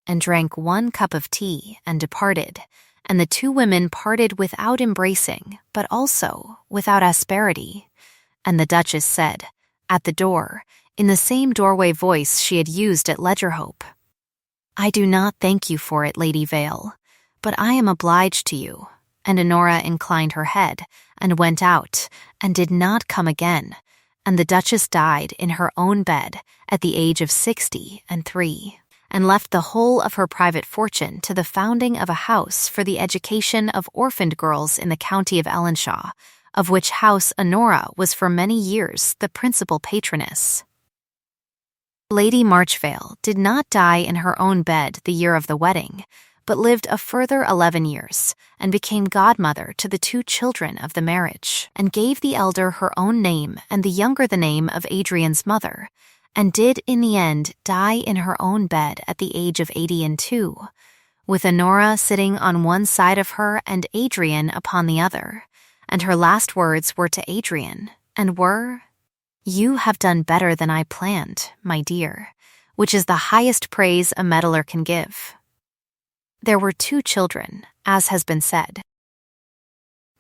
and drank 1 cup of tea and departed, and the 2 women parted without embracing, but also without asperity. And the Duchess said, at the door, in the same doorway voice she had used at Ledgerhope, "I do not thank you for it, Lady Vale, but I am obliged to you." And Honora inclined her head, and went out, and did not come again, and the Duchess died in her own bed at the age of 63, and left the whole of her private fortune to the founding of a house for the education of orphaned girls in the county of Ellenshaw, of which house Honora was for many years the principal patroness. Lady Marchvale did not die in her own bed the year of the wedding, but lived a further 11 years, and became godmother to the 2 children of the marriage, and gave the elder her own name and the younger the name of Adrian's mother, and did in the end die in her own bed at the age of 82, with Honora sitting on one side of her and Adrian upon the other, and her last words were to Adrian, and were, "You have done better than I planned, my dear," which is the highest praise a meddler can give. There were 2 children, as has been said.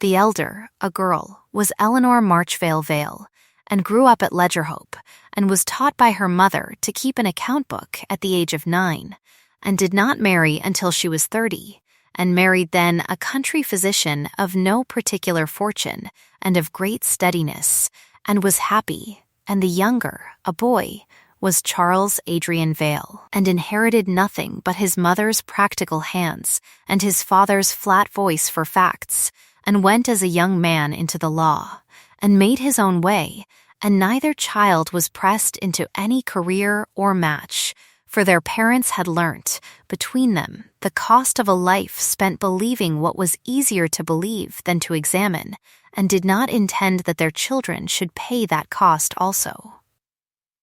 The elder, a girl, was Eleanor Marchvale Vale, and grew up at Ledgerhope, and was taught by her mother to keep an account book at the age of 9, and did not marry until she was 30, and married then a country physician of no particular fortune and of great steadiness, and was happy, and the younger, a boy, was Charles Adrian Vale, and inherited nothing but his mother's practical hands and his father's flat voice for facts, and went as a young man into the law, and made his own way, and neither child was pressed into any career or match, for their parents had learnt, between them, the cost of a life spent believing what was easier to believe than to examine, and did not intend that their children should pay that cost also.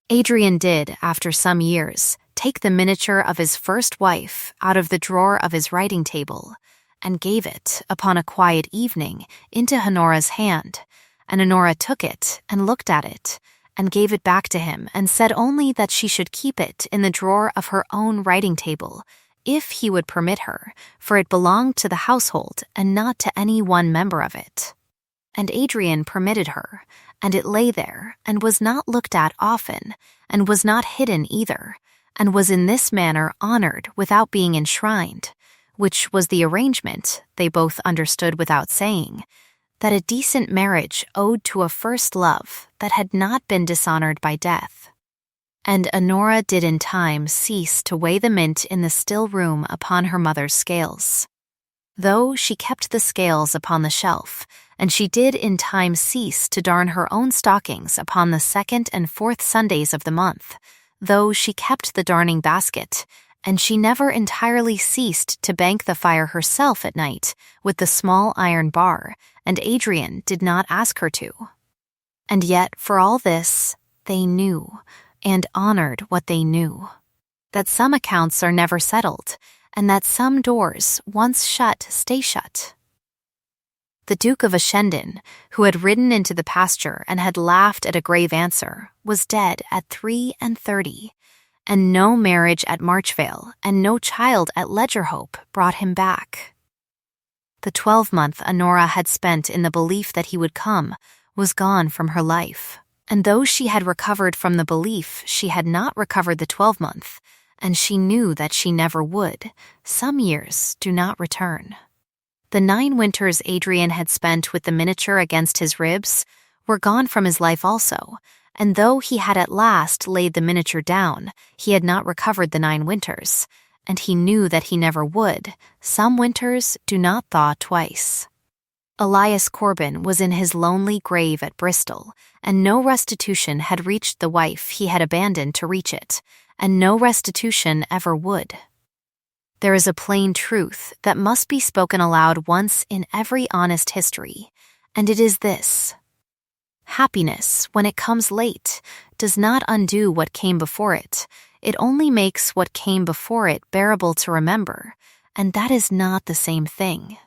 Adrian did, after some years, take the miniature of his first wife out of the drawer of his writing table, and gave it, upon a quiet evening, into Honora's hand, and Honora took it and looked at it, and gave it back to him, and said only that she should keep it in the drawer of her own writing table, if he would permit her, for it belonged to the household and not to any one member of it. And Adrian permitted her, and it lay there, and was not looked at often, and was not hidden either, and was in this manner honored without being enshrined, which was the arrangement, they both understood without saying, that a decent marriage owed to a first love that had not been dishonored by death. And Honora did in time cease to weigh the mint in the still room upon her mother's scales, though she kept the scales upon the shelf, and she did in time cease to darn her own stockings upon the 2nd and 4th Sundays of the month, though she kept the darning basket, and she never entirely ceased to bank the fire herself at night with the small iron bar, and Adrian did not ask her to. And yet, for all this, they knew, and honored what they knew, that some accounts are never settled, and that some doors, once shut, stay shut. The Duke of Ashendon, who had ridden into the pasture and had laughed at a grave answer, was dead at 33, and no marriage at Marchvale and no child at Ledgerhope brought him back. The 12-month Honora had spent in the belief that he would come was gone from her life, and though she had recovered from the belief, she had not recovered the 12-month, and she knew that she never would. Some years do not return. The 9 winters Adrian had spent with the miniature against his ribs were gone from his life also, and though he had at last laid the miniature down, he had not recovered the 9 winters, and he knew that he never would. Some winters do not thaw twice. Elias Corbin was in his lonely grave at Bristol, and no restitution had reached the wife he had abandoned to reach it, and no restitution ever would. There is a plain truth that must be spoken aloud once in every honest history, and it is this. Happiness, when it comes late, does not undo what came before it. It only makes what came before it bearable to remember, and that is not the same thing.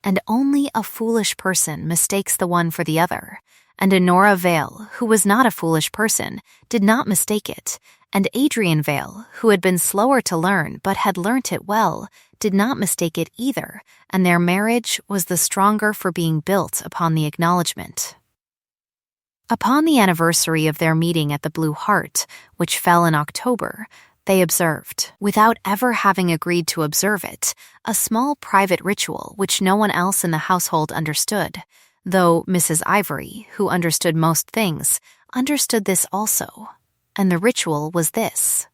And only a foolish person mistakes the one for the other, and Honora Vale, who was not a foolish person, did not mistake it, and Adrian Vale, who had been slower to learn but had learnt it well, did not mistake it either, and their marriage was the stronger for being built upon the acknowledgement. Upon the anniversary of their meeting at the Blue Hart, which fell in October, they observed, without ever having agreed to observe it, a small private ritual which no one else in the household understood, though Mrs. Ivory, who understood most things, understood this also. And the ritual was this.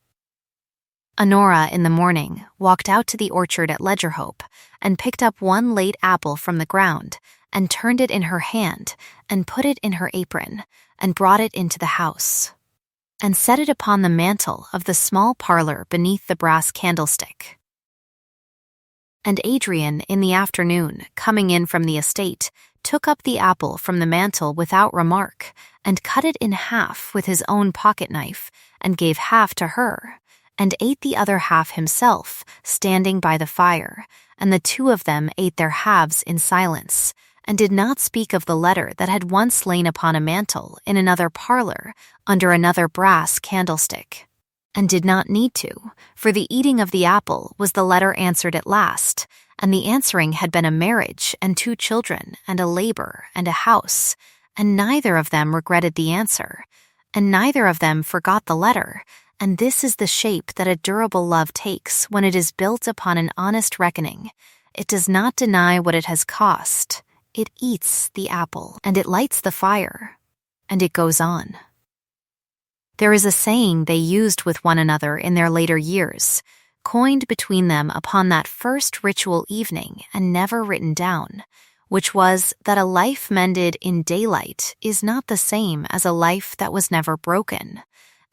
Honora, in the morning, walked out to the orchard at Ledgerhope and picked up one late apple from the ground and turned it in her hand and put it in her apron and brought it into the house and set it upon the mantel of the small parlor beneath the brass candlestick. And Adrian, in the afternoon, coming in from the estate, took up the apple from the mantel without remark and cut it in half with his own pocket-knife and gave half to her, and ate the other half himself, standing by the fire, and the 2 of them ate their halves in silence, and did not speak of the letter that had once lain upon a mantel in another parlor under another brass candlestick, and did not need to, for the eating of the apple was the letter answered at last, and the answering had been a marriage and 2 children and a labor and a house, and neither of them regretted the answer, and neither of them forgot the letter, and this is the shape that a durable love takes when it is built upon an honest reckoning. It does not deny what it has cost. It eats the apple, and it lights the fire, and it goes on. There is a saying they used with one another in their later years, coined between them upon that first ritual evening and never written down, which was that a life mended in daylight is not the same as a life that was never broken,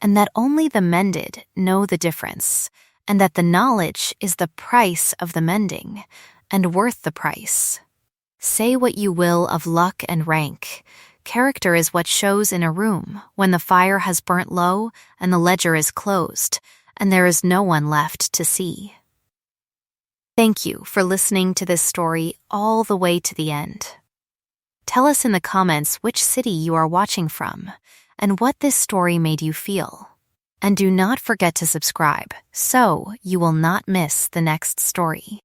and that only the mended know the difference, and that the knowledge is the price of the mending, and worth the price. Say what you will of luck and rank, character is what shows in a room when the fire has burnt low and the ledger is closed, and there is no one left to see. Thank you for listening to this story all the way to the end. Tell us in the comments which city you are watching from and what this story made you feel. And do not forget to subscribe so you will not miss the next story.